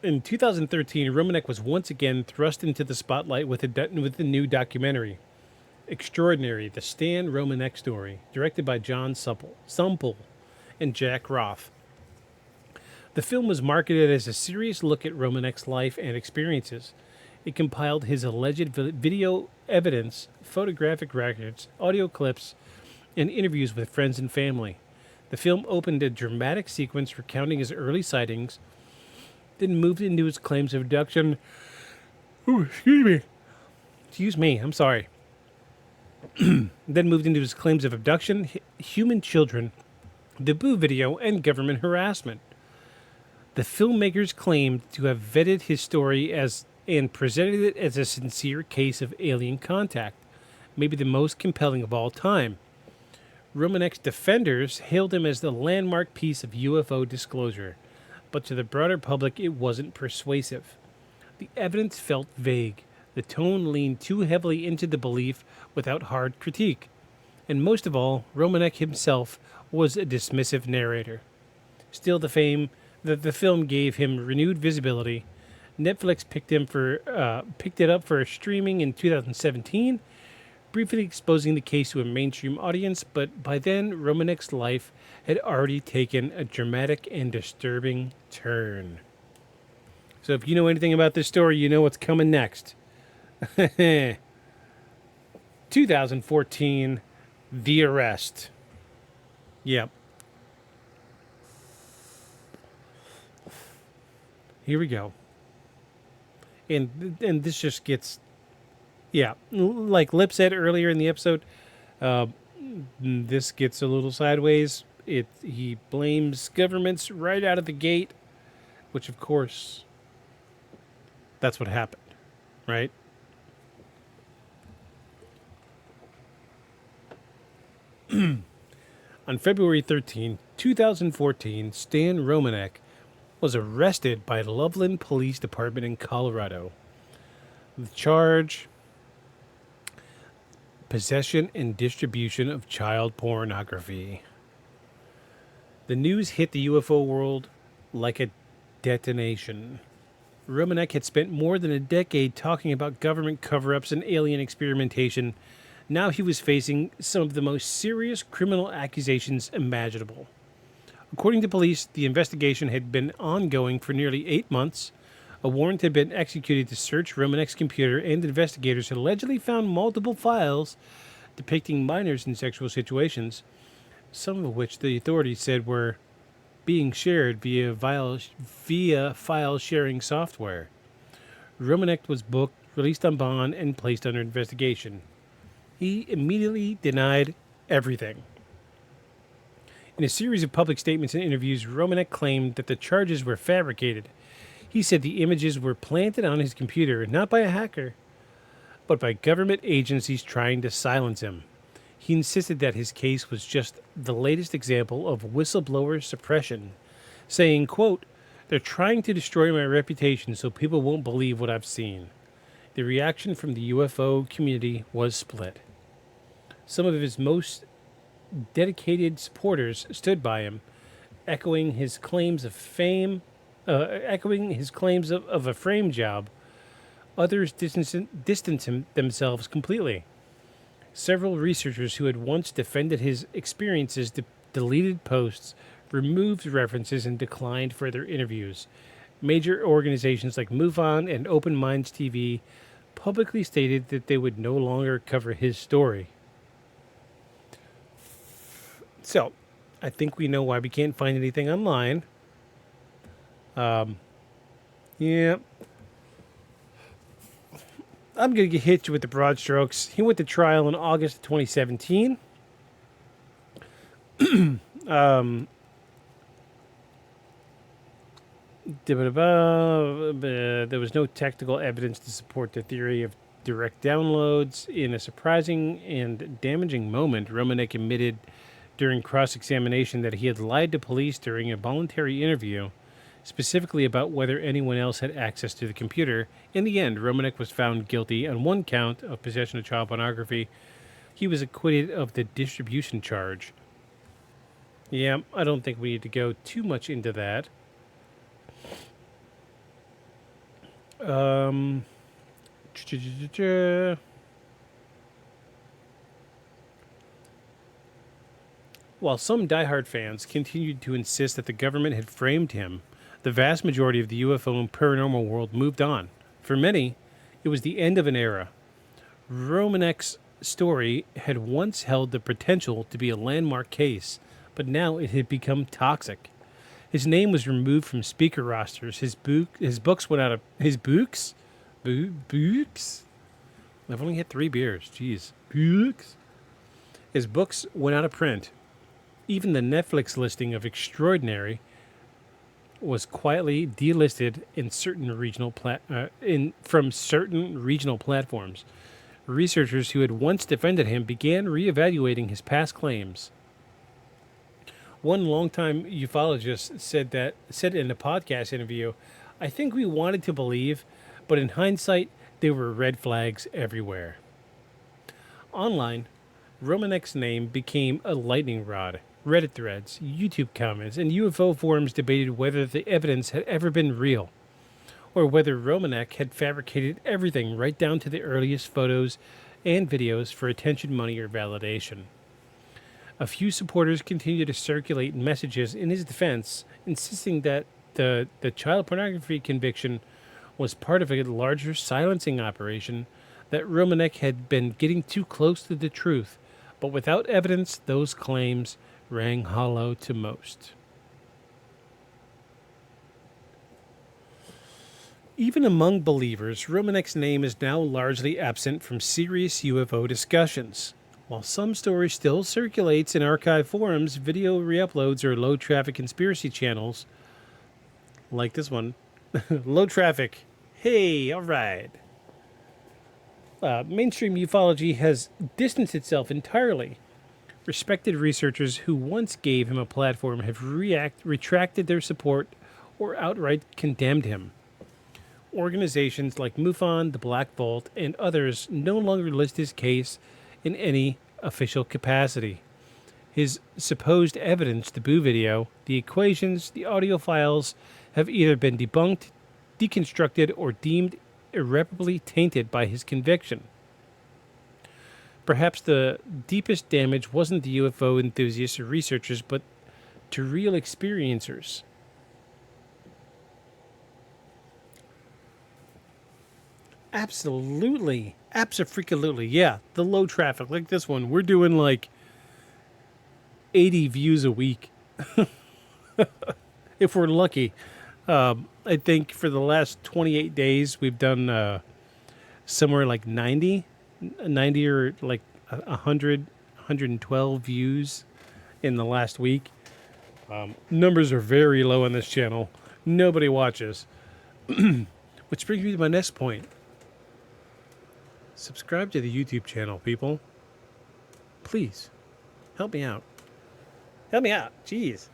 In 2013, Romanek was once again thrust into the spotlight with a new documentary, Extraordinary: The Stan Romanek Story, directed by John Sumple and Jack Roth. The film was marketed as a serious look at Romanek's life and experiences. It compiled his alleged video evidence, photographic records, audio clips, and interviews with friends and family. The film opened a dramatic sequence recounting his early sightings, then moved into his claims of abduction. Excuse me, I'm sorry. Then moved into his claims of abduction, human children, the Boo video, and government harassment. The filmmakers claimed to have vetted his story and presented it as a sincere case of alien contact, maybe the most compelling of all time. Romanek's defenders hailed him as the landmark piece of UFO disclosure, but to the broader public it wasn't persuasive. The evidence felt vague. The tone leaned too heavily into the belief without hard critique. And most of all, Romanek himself was a dismissive narrator. Still, the film gave him renewed visibility. Netflix picked it up for streaming in 2017, briefly exposing the case to a mainstream audience, but by then, Romanek's life had already taken a dramatic and disturbing turn. So if you know anything about this story, you know what's coming next. 2014, The Arrest. Yep. Here we go. And this just gets, yeah, like Lip said earlier in the episode, this gets a little sideways. He blames governments right out of the gate, which of course, that's what happened, right? On February 13, 2014, Stan Romanek was arrested by Loveland Police Department in Colorado. The charge: possession and distribution of child pornography. The news hit the UFO world like a detonation. Romanek had spent more than a decade talking about government cover-ups and alien experimentation. Now he was facing some of the most serious criminal accusations imaginable. According to police, the investigation had been ongoing for nearly 8 months. A warrant had been executed to search Romanek's computer, and investigators had allegedly found multiple files depicting minors in sexual situations, some of which the authorities said were being shared via file-sharing software. Romanek was booked, released on bond, and placed under investigation. He immediately denied everything. In a series of public statements and interviews, Romanek claimed that the charges were fabricated. He said the images were planted on his computer, not by a hacker, but by government agencies trying to silence him. He insisted that his case was just the latest example of whistleblower suppression, saying, quote, "They're trying to destroy my reputation so people won't believe what I've seen." The reaction from the UFO community was split. Some of his most dedicated supporters stood by him, echoing his claims of fame, of a frame job. Others distanced themselves completely. Several researchers who had once defended his experiences deleted posts, removed references, and declined further interviews. Major organizations like MoveOn and Open Minds TV publicly stated that they would no longer cover his story. So, I think we know why we can't find anything online. Yeah. I'm going to hit you with the broad strokes. He went to trial in August of 2017. There was no technical evidence to support the theory of direct downloads. In a surprising and damaging moment, Romanek admitted during cross-examination that he had lied to police during a voluntary interview, specifically about whether anyone else had access to the computer. In the end, Romanek was found guilty on one count of possession of child pornography. He was acquitted of the distribution charge. Yeah, I don't think we need to go too much into that. While some diehard fans continued to insist that the government had framed him, the vast majority of the UFO and paranormal world moved on. For many, it was the end of an era. Romanek's story had once held the potential to be a landmark case, but now it had become toxic. His name was removed from speaker rosters. His books went out of... His books? Books? I've only had 3 beers. Jeez. Books? His books went out of print. Even the Netflix listing of Extraordinary was quietly delisted in certain regional from certain regional platforms. Researchers who had once defended him began reevaluating his past claims. One longtime ufologist said in a podcast interview, "I think we wanted to believe, but in hindsight, there were red flags everywhere." Online, Romanek's name became a lightning rod. Reddit threads, YouTube comments, and UFO forums debated whether the evidence had ever been real, or whether Romanek had fabricated everything right down to the earliest photos and videos for attention, money, or validation. A few supporters continue to circulate messages in his defense, insisting that the child pornography conviction was part of a larger silencing operation, that Romanek had been getting too close to the truth, but without evidence, those claims rang hollow to most. Even among believers, Romanek's name is now largely absent from serious UFO discussions. While some story still circulates in archive forums, video re-uploads, or low-traffic conspiracy channels, like this one, low traffic, hey, all right. Mainstream ufology has distanced itself entirely. Respected researchers who once gave him a platform have retracted their support or outright condemned him. Organizations like MUFON, the Black Vault, and others no longer list his case in any official capacity. His supposed evidence, the Boo video, the equations, the audio files, have either been debunked, deconstructed, or deemed irreparably tainted by his conviction. Perhaps the deepest damage wasn't the UFO enthusiasts or researchers, but to real experiencers. Absolutely. Abso-freaking-lutely. Yeah, the low traffic, like this one. We're doing like 80 views a week. If we're lucky. I think for the last 28 days, we've done somewhere like 90 or like 100, 112 views in the last week. Numbers are very low on this channel. Nobody watches. Which brings me to my next point. Subscribe to the YouTube channel, people. Please. Help me out. Help me out. Jeez.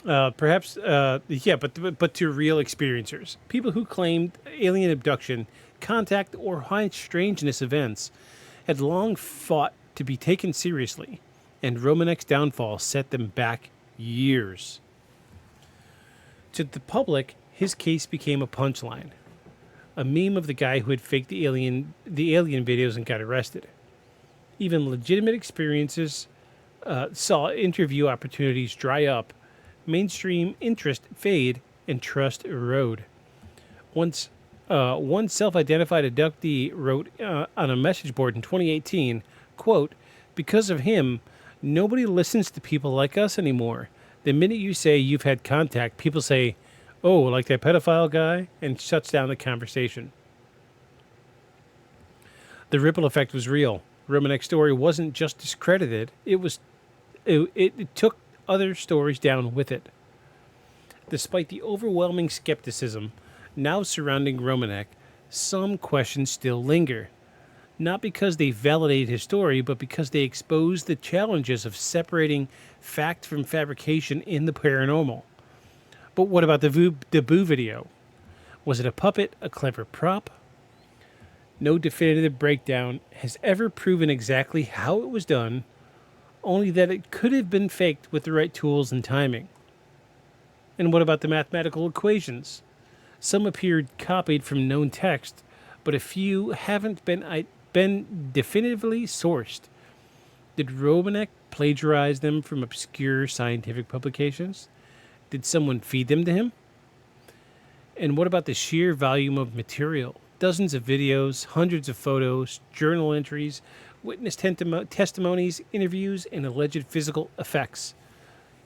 Perhaps, but to real experiencers. People who claimed alien abduction, contact, or high strangeness events had long fought to be taken seriously, and Romanek's downfall set them back years. To the public, his case became a punchline, a meme of the guy who had faked the alien videos and got arrested. Even legitimate experiences saw interview opportunities dry up, mainstream interest fade, and trust erode. Once one self-identified abductee wrote on a message board in 2018, quote, "Because of him, nobody listens to people like us anymore. The minute you say you've had contact, people say, 'Oh, like that pedophile guy,' and shuts down the conversation." The ripple effect was real. Romanek's story wasn't just discredited, it took other stories down with it. Despite the overwhelming skepticism now surrounding Romanek, some questions still linger. Not because they validate his story, but because they expose the challenges of separating fact from fabrication in the paranormal. But what about the Boo video? Was it a puppet, a clever prop? No definitive breakdown has ever proven exactly how it was done, only that it could have been faked with the right tools and timing. And what about the mathematical equations? Some appeared copied from known text, but a few haven't been definitively sourced. Did Romanek plagiarize them from obscure scientific publications? Did someone feed them to him? And what about the sheer volume of material? Dozens of videos, hundreds of photos, journal entries, witness testimonies, interviews, and alleged physical effects.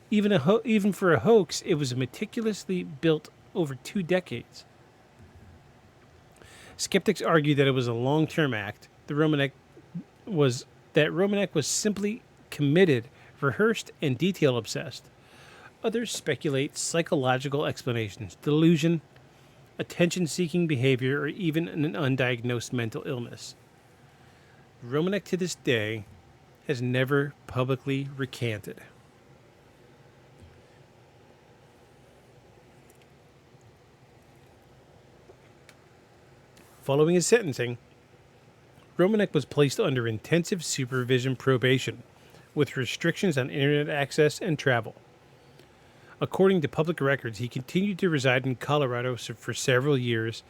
Even for a hoax, it was meticulously built over 2 decades. Skeptics argue that it was a long-term act. Romanek was simply committed, rehearsed, and detail-obsessed. Others speculate psychological explanations, delusion, attention-seeking behavior, or even an undiagnosed mental illness. Romanek to this day has never publicly recanted. Following his sentencing, Romanek was placed under intensive supervision probation, with restrictions on internet access and travel. According to public records, he continued to reside in Colorado for several years,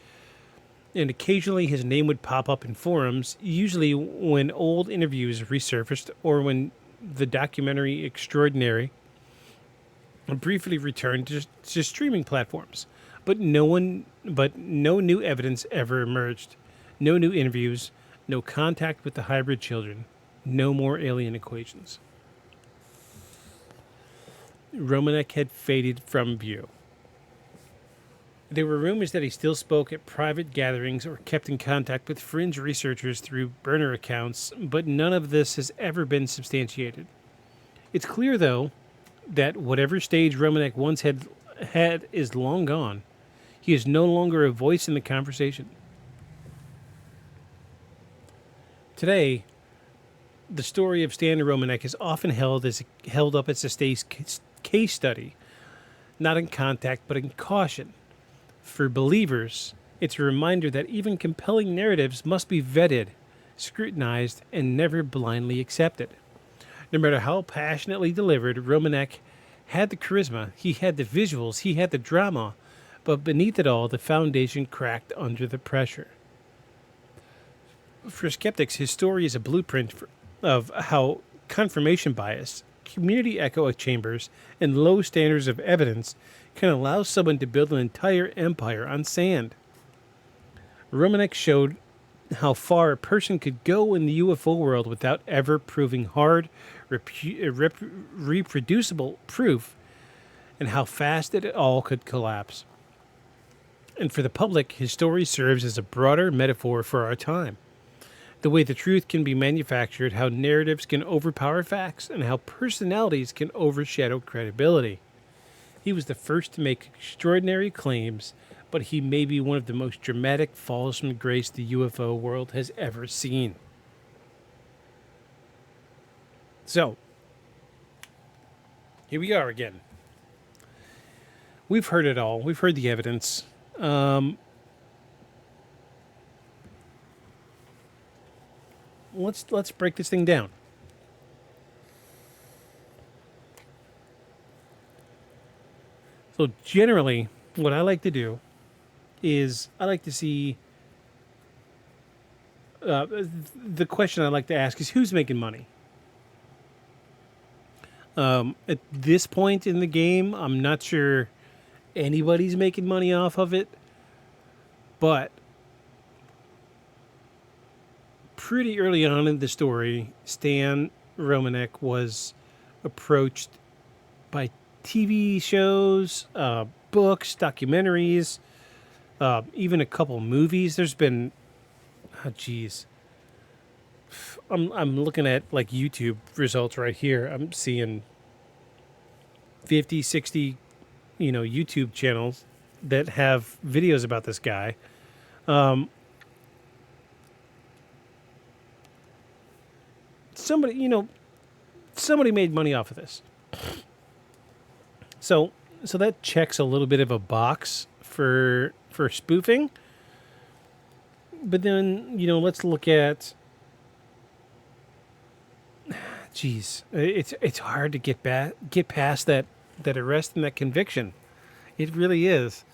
And occasionally his name would pop up in forums, usually when old interviews resurfaced or when the documentary Extraordinary briefly returned to streaming platforms. But no new evidence ever emerged. No new interviews, no contact with the hybrid children, no more alien equations. Romanek had faded from view. There were rumors that he still spoke at private gatherings or kept in contact with fringe researchers through burner accounts, but none of this has ever been substantiated. It's clear, though, that whatever stage Romanek once had is long gone. He is no longer a voice in the conversation. Today, the story of Stan Romanek is often held up as a case study, not in contact but in caution. For believers, it's a reminder that even compelling narratives must be vetted, scrutinized, and never blindly accepted. No matter how passionately delivered, Romanek had the charisma, he had the visuals, he had the drama, but beneath it all, the foundation cracked under the pressure. For skeptics, his story is a blueprint of how confirmation bias, community echo chambers, and low standards of evidence can allow someone to build an entire empire on sand. Romanek showed how far a person could go in the UFO world without ever proving hard, reproducible proof, and how fast it all could collapse. And for the public, his story serves as a broader metaphor for our time. The way the truth can be manufactured, how narratives can overpower facts, and how personalities can overshadow credibility. He was the first to make extraordinary claims, but he may be one of the most dramatic falls from grace the UFO world has ever seen. So, here we are again. We've heard it all. We've heard the evidence. Let's break this thing down. So generally, what I like to do is I like to see the question I like to ask is who's making money. At this point in the game, I'm not sure anybody's making money off of it, but pretty early on in the story, Stan Romanek was approached by TV shows, books, documentaries, even a couple movies. There's been, I'm looking at like YouTube results right here. I'm seeing 50, 60, YouTube channels that have videos about this guy. Somebody made money off of this. So that checks a little bit of a box for spoofing. But then, let's look at it's hard to get past that arrest and that conviction. It really is.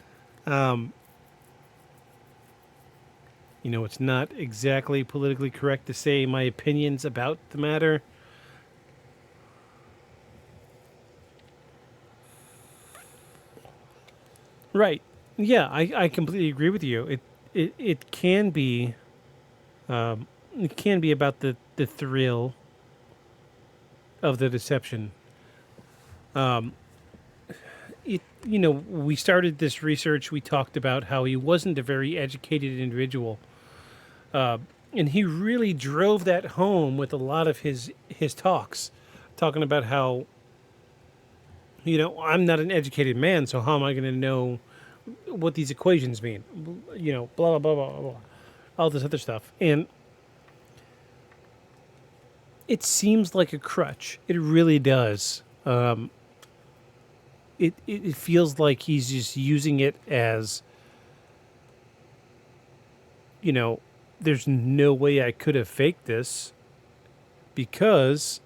It's not exactly politically correct to say my opinions about the matter. Right. Yeah, I completely agree with you. It can be about the thrill of the deception. We started this research. We talked about how he wasn't a very educated individual. And he really drove that home with a lot of his talks, talking about how, I'm not an educated man, so how am I going to know what these equations mean? Blah, blah, blah, blah, blah, all this other stuff. And it seems like a crutch. It really does. It feels like he's just using it as, there's no way I could have faked this because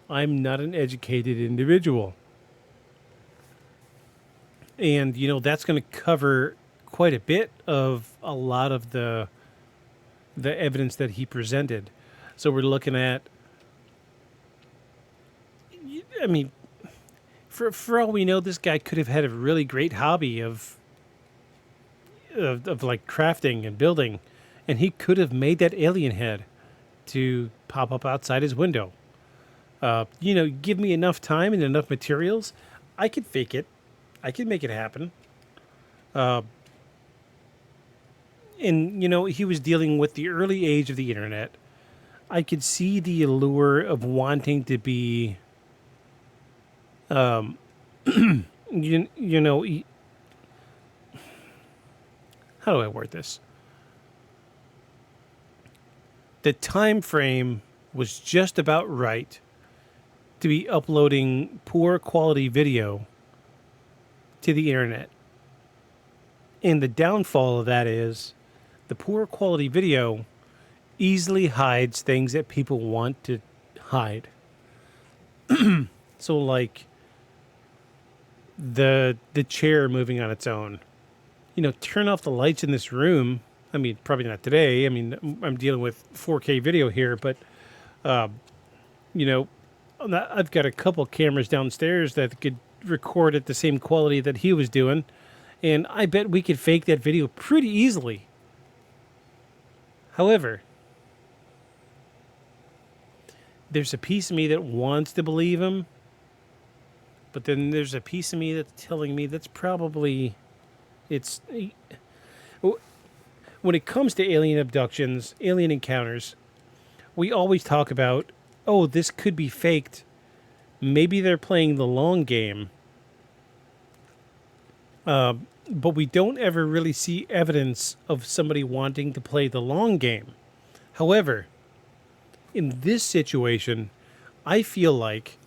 I'm not an educated individual. And, that's going to cover quite a bit of a lot of the evidence that he presented. So we're looking at, I mean, for all we know, this guy could have had a really great hobby of like crafting and building, and he could have made that alien head to pop up outside his window. Give me enough time and enough materials, I could fake it. I could make it happen. And he was dealing with the early age of the internet. I could see the allure of wanting to be, you, you know, y- how do I word this? The time frame was just about right to be uploading poor quality video to the internet. And the downfall of that is the poor quality video easily hides things that people want to hide. So like the chair moving on its own. Turn off the lights in this room. I mean, probably not today. I mean, I'm dealing with 4K video here, but you know, I've got a couple cameras downstairs that could record at the same quality that he was doing, and I bet we could fake that video pretty easily. However, there's a piece of me that wants to believe him, but then there's a piece of me that's telling me that's probably it's when it comes to alien abductions, alien encounters, we always talk about, oh, this could be faked. Maybe they're playing the long game. But we don't ever really see evidence of somebody wanting to play the long game. However, in this situation, I feel like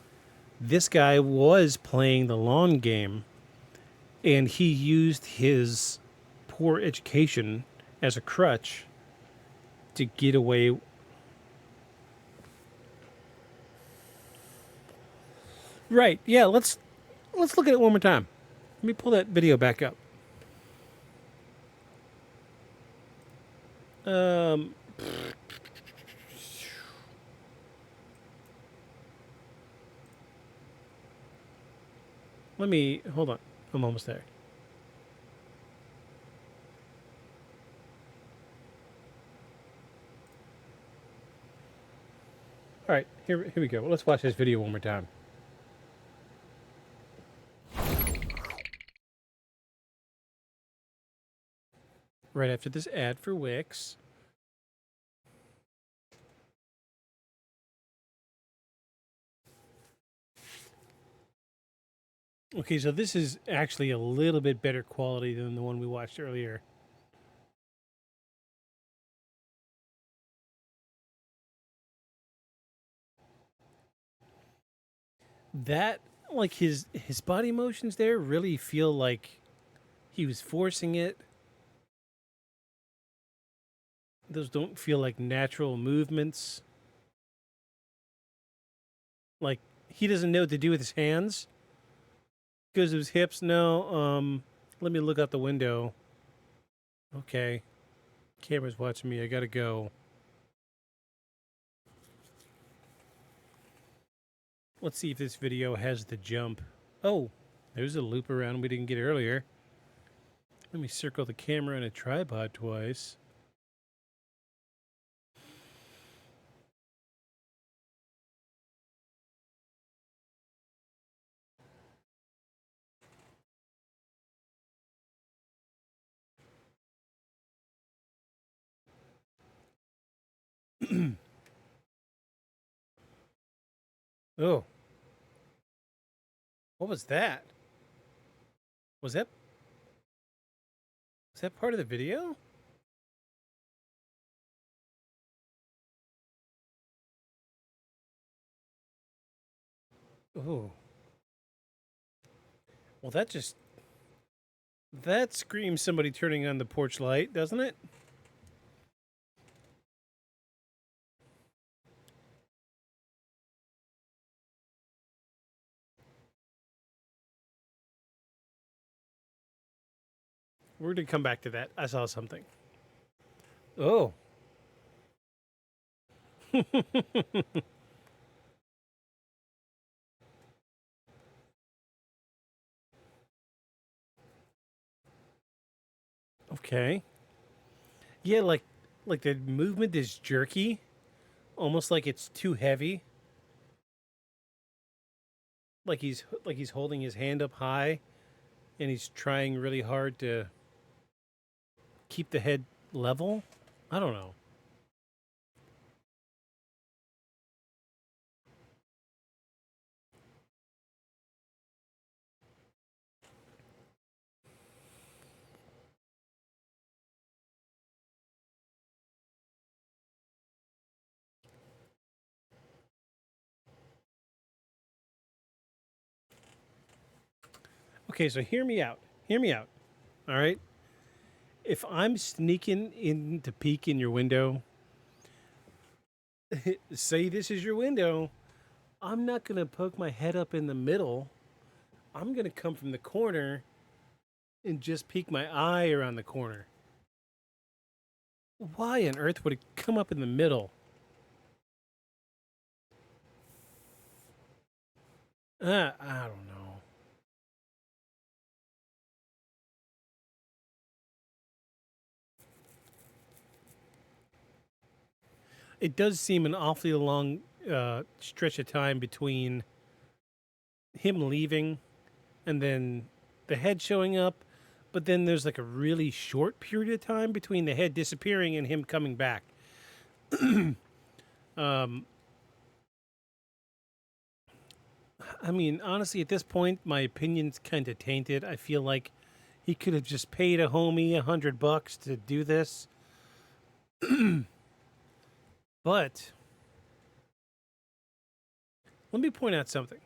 this guy was playing the long game, and he used his poor education as a crutch to get away. Right, yeah, let's look at it one more time. Let me pull that video back up. Let me hold on. I'm almost there. All right, here we go. Let's watch this video one more time. Right after this ad for Wix. Okay, so this is actually a little bit better quality than the one we watched earlier. That, like his body motions there really feel like he was forcing it. Those don't feel like natural movements. Like he doesn't know what to do with his hands. Goes to his hips. No, let me look out the window. Okay. Camera's watching me. I gotta go. Let's see if this video has the jump. Oh, there's a loop around we didn't get earlier. Let me circle the camera and a tripod twice. Oh. What was that? Was that part of the video? Oh. Well, that screams somebody turning on the porch light, doesn't it? We're going to come back to that. I saw something. Oh. Okay. Yeah, like the movement is jerky, almost like it's too heavy. Like he's holding his hand up high and he's trying really hard to keep the head level. I don't know. Okay, so hear me out. Hear me out. All right? If I'm sneaking in to peek in your window, say this is your window, I'm not going to poke my head up in the middle. I'm going to come from the corner and just peek my eye around the corner. Why on earth would it come up in the middle? I don't know. It does seem an awfully long stretch of time between him leaving and then the head showing up, but then there's like a really short period of time between the head disappearing and him coming back. I mean, honestly, at this point, my opinion's kind of tainted. I feel like he could have just paid a homie $100 to do this. But let me point out something.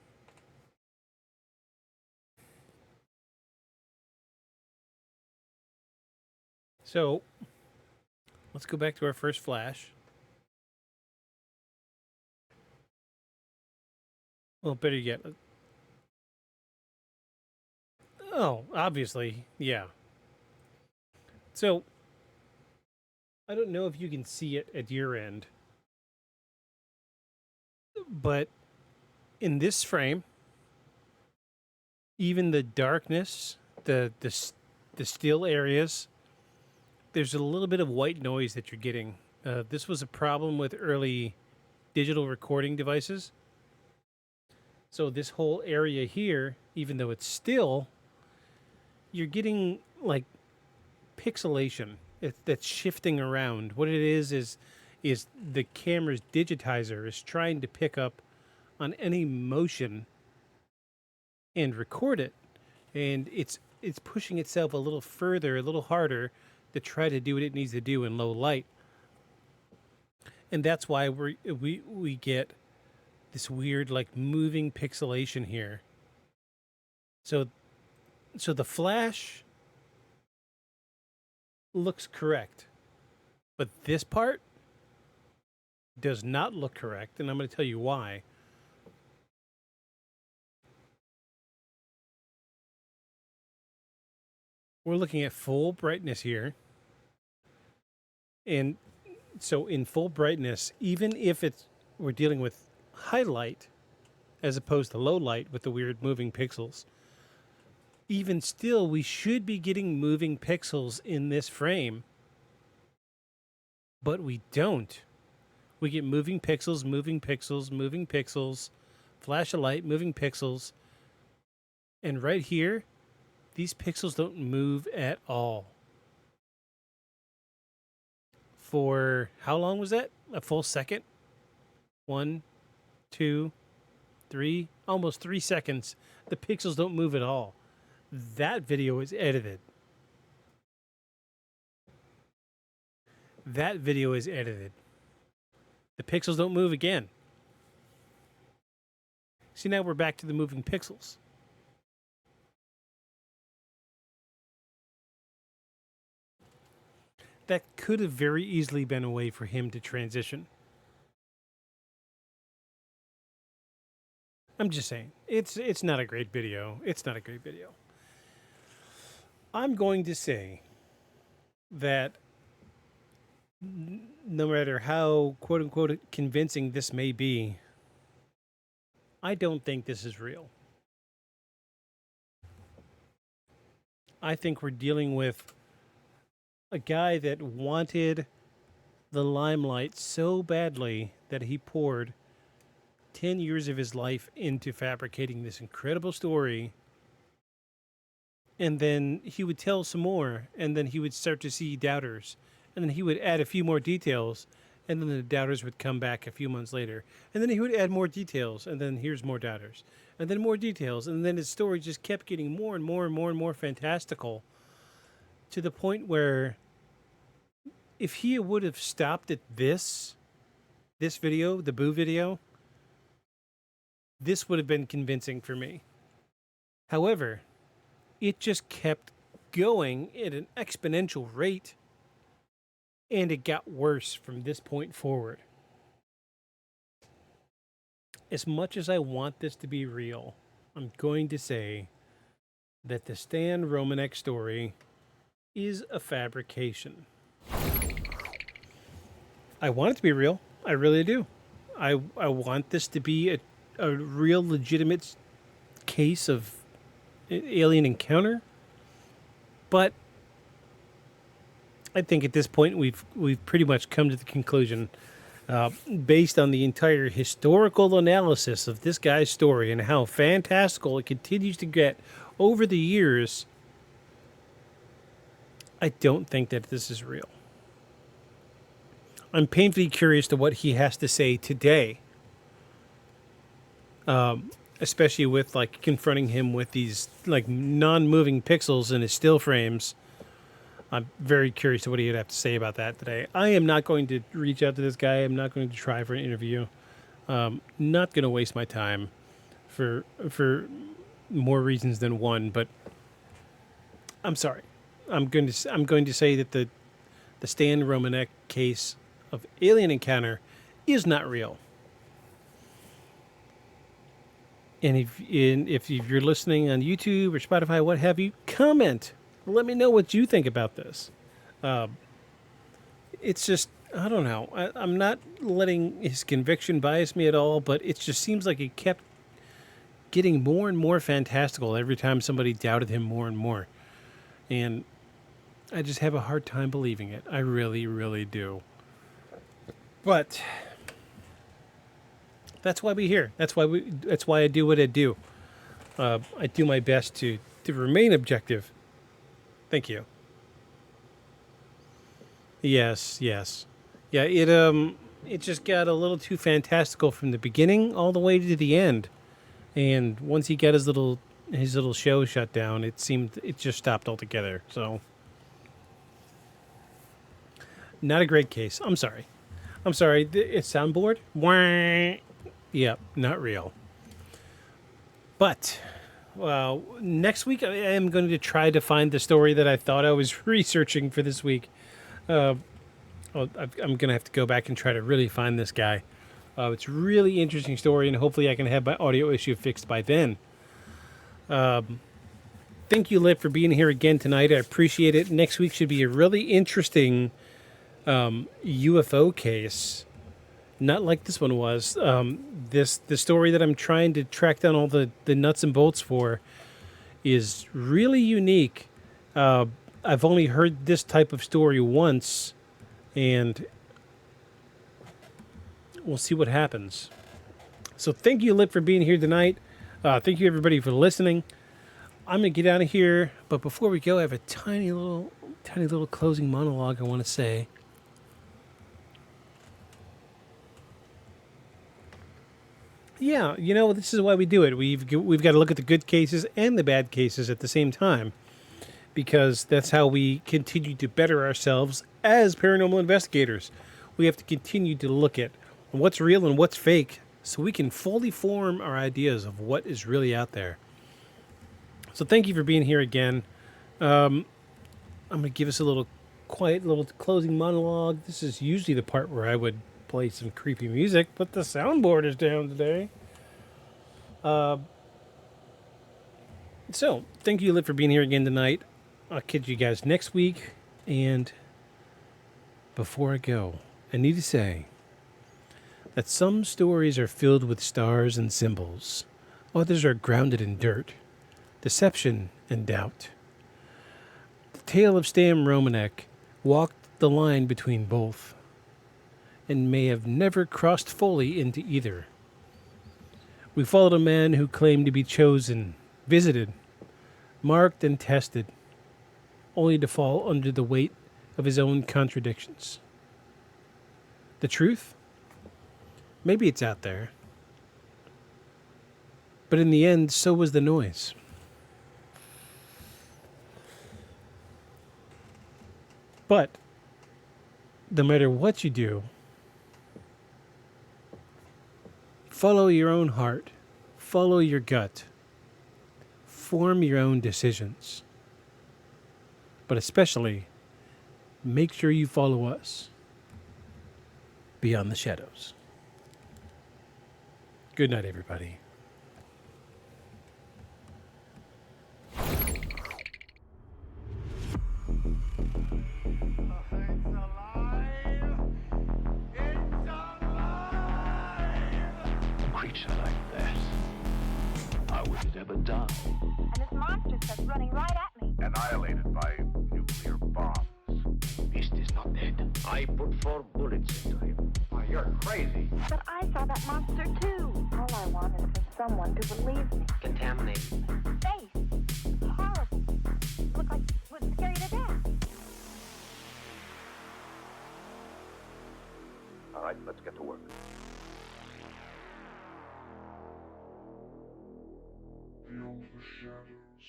So let's go back to our first flash. Well, better yet. Oh, obviously, yeah. So I don't know if you can see it at your end, but in this frame, even the darkness, the still areas, there's a little bit of white noise that you're getting. This was a problem with early digital recording devices. So this whole area here, even though it's still, you're getting like pixelation that's shifting around. What it is the camera's digitizer is trying to pick up on any motion and record it, and it's pushing itself a little further, a little harder to try to do what it needs to do in low light. And that's why we get this weird like moving pixelation here. So the flash looks correct, but this part does not look correct, and I'm going to tell you why. We're looking at full brightness here, and so in full brightness, even if we're dealing with highlight as opposed to low light with the weird moving pixels, even still, we should be getting moving pixels in this frame, but we don't. We get moving pixels, moving pixels, moving pixels, flash of light, moving pixels. And right here, these pixels don't move at all. For how long was that? A full second? 1, 2, 3, almost 3 seconds. The pixels don't move at all. That video is edited. That video is edited. The pixels don't move again. See, now we're back to the moving pixels. That could have very easily been a way for him to transition. I'm just saying, it's not a great video. It's not a great video. I'm going to say that no matter how quote unquote convincing this may be, I don't think this is real. I think we're dealing with a guy that wanted the limelight so badly that he poured 10 years of his life into fabricating this incredible story. And then he would tell some more, and then he would start to see doubters, and then he would add a few more details, and then the doubters would come back a few months later, and then he would add more details, and then here's more doubters, and then more details, and then his story just kept getting more and more and more and more fantastical, to the point where if he would have stopped at this video, the Boo video, this would have been convincing for me. However, it just kept going at an exponential rate, and it got worse from this point forward. As much as I want this to be real, I'm going to say that the Stan Romanek story is a fabrication. I want it to be real. I really do. I want this to be a real legitimate case of alien encounter, but I think at this point we've pretty much come to the conclusion, based on the entire historical analysis of this guy's story and how fantastical it continues to get over the years. I don't think that this is real. I'm painfully curious to what he has to say today. Especially with like confronting him with these like non-moving pixels in his still frames. I'm very curious to what he'd have to say about that today. I am not going to reach out to this guy. I'm not going to try for an interview. Not going to waste my time for more reasons than one. But I'm sorry. I'm going to say that the Stan Romanek case of alien encounter is not real. And if you're listening on YouTube or Spotify, what have you, comment. Let me know what you think about this. It's just, I don't know. I'm not letting his conviction bias me at all, but it just seems like it kept getting more and more fantastical every time somebody doubted him more and more. And I just have a hard time believing it. I really, really do. But that's why we're here. That's why I do what I do. I do my best to remain objective. Thank you. Yes. Yeah, it just got a little too fantastical from the beginning all the way to the end. And once he got his little show shut down, it just stopped altogether. So not a great case. I'm sorry. It's soundboard? Wah. Yeah, not real. But next week I am going to try to find the story that I thought I was researching for this week. I'm going to have to go back and try to really find this guy. It's a really interesting story, and hopefully I can have my audio issue fixed by then. Thank you, Lip, for being here again tonight. I appreciate it. Next week should be a really interesting UFO case. Not like this one was. The story that I'm trying to track down all the nuts and bolts for is really unique. I've only heard this type of story once, and we'll see what happens. So thank you, Lip, for being here tonight. Thank you, everybody, for listening. I'm going to get out of here, but before we go, I have a tiny little closing monologue I want to say. Yeah, this is why we do it. We've got to look at the good cases and the bad cases at the same time, because that's how we continue to better ourselves as paranormal investigators. We have to continue to look at what's real and what's fake so we can fully form our ideas of what is really out there. So thank you for being here again. I'm going to give us a little quiet little closing monologue. This is usually the part where I would play some creepy music, but the soundboard is down today. So thank you, Liv, for being here again tonight. I'll kid you guys next week. And before I go, I need to say that some stories are filled with stars and symbols. Others are grounded in dirt, deception, and doubt. The tale of Stan Romanek walked the line between both, and may have never crossed fully into either. We followed a man who claimed to be chosen, visited, marked, and tested, only to fall under the weight of his own contradictions. The truth? Maybe it's out there. But in the end, so was the noise. But no matter what you do, follow your own heart, follow your gut, form your own decisions. But especially, make sure you follow us beyond the shadows. Good night, everybody. A creature like that, how would it ever die? And this monster starts running right at me. Annihilated by nuclear bombs. Beast is not dead. I put 4 bullets into him. Oh, you're crazy. But I saw that monster too. All I want is for someone to believe me. Contaminated. Face. Horrible. Looked like it would scare you to death. All right, let's get to work. Beyond the shadows.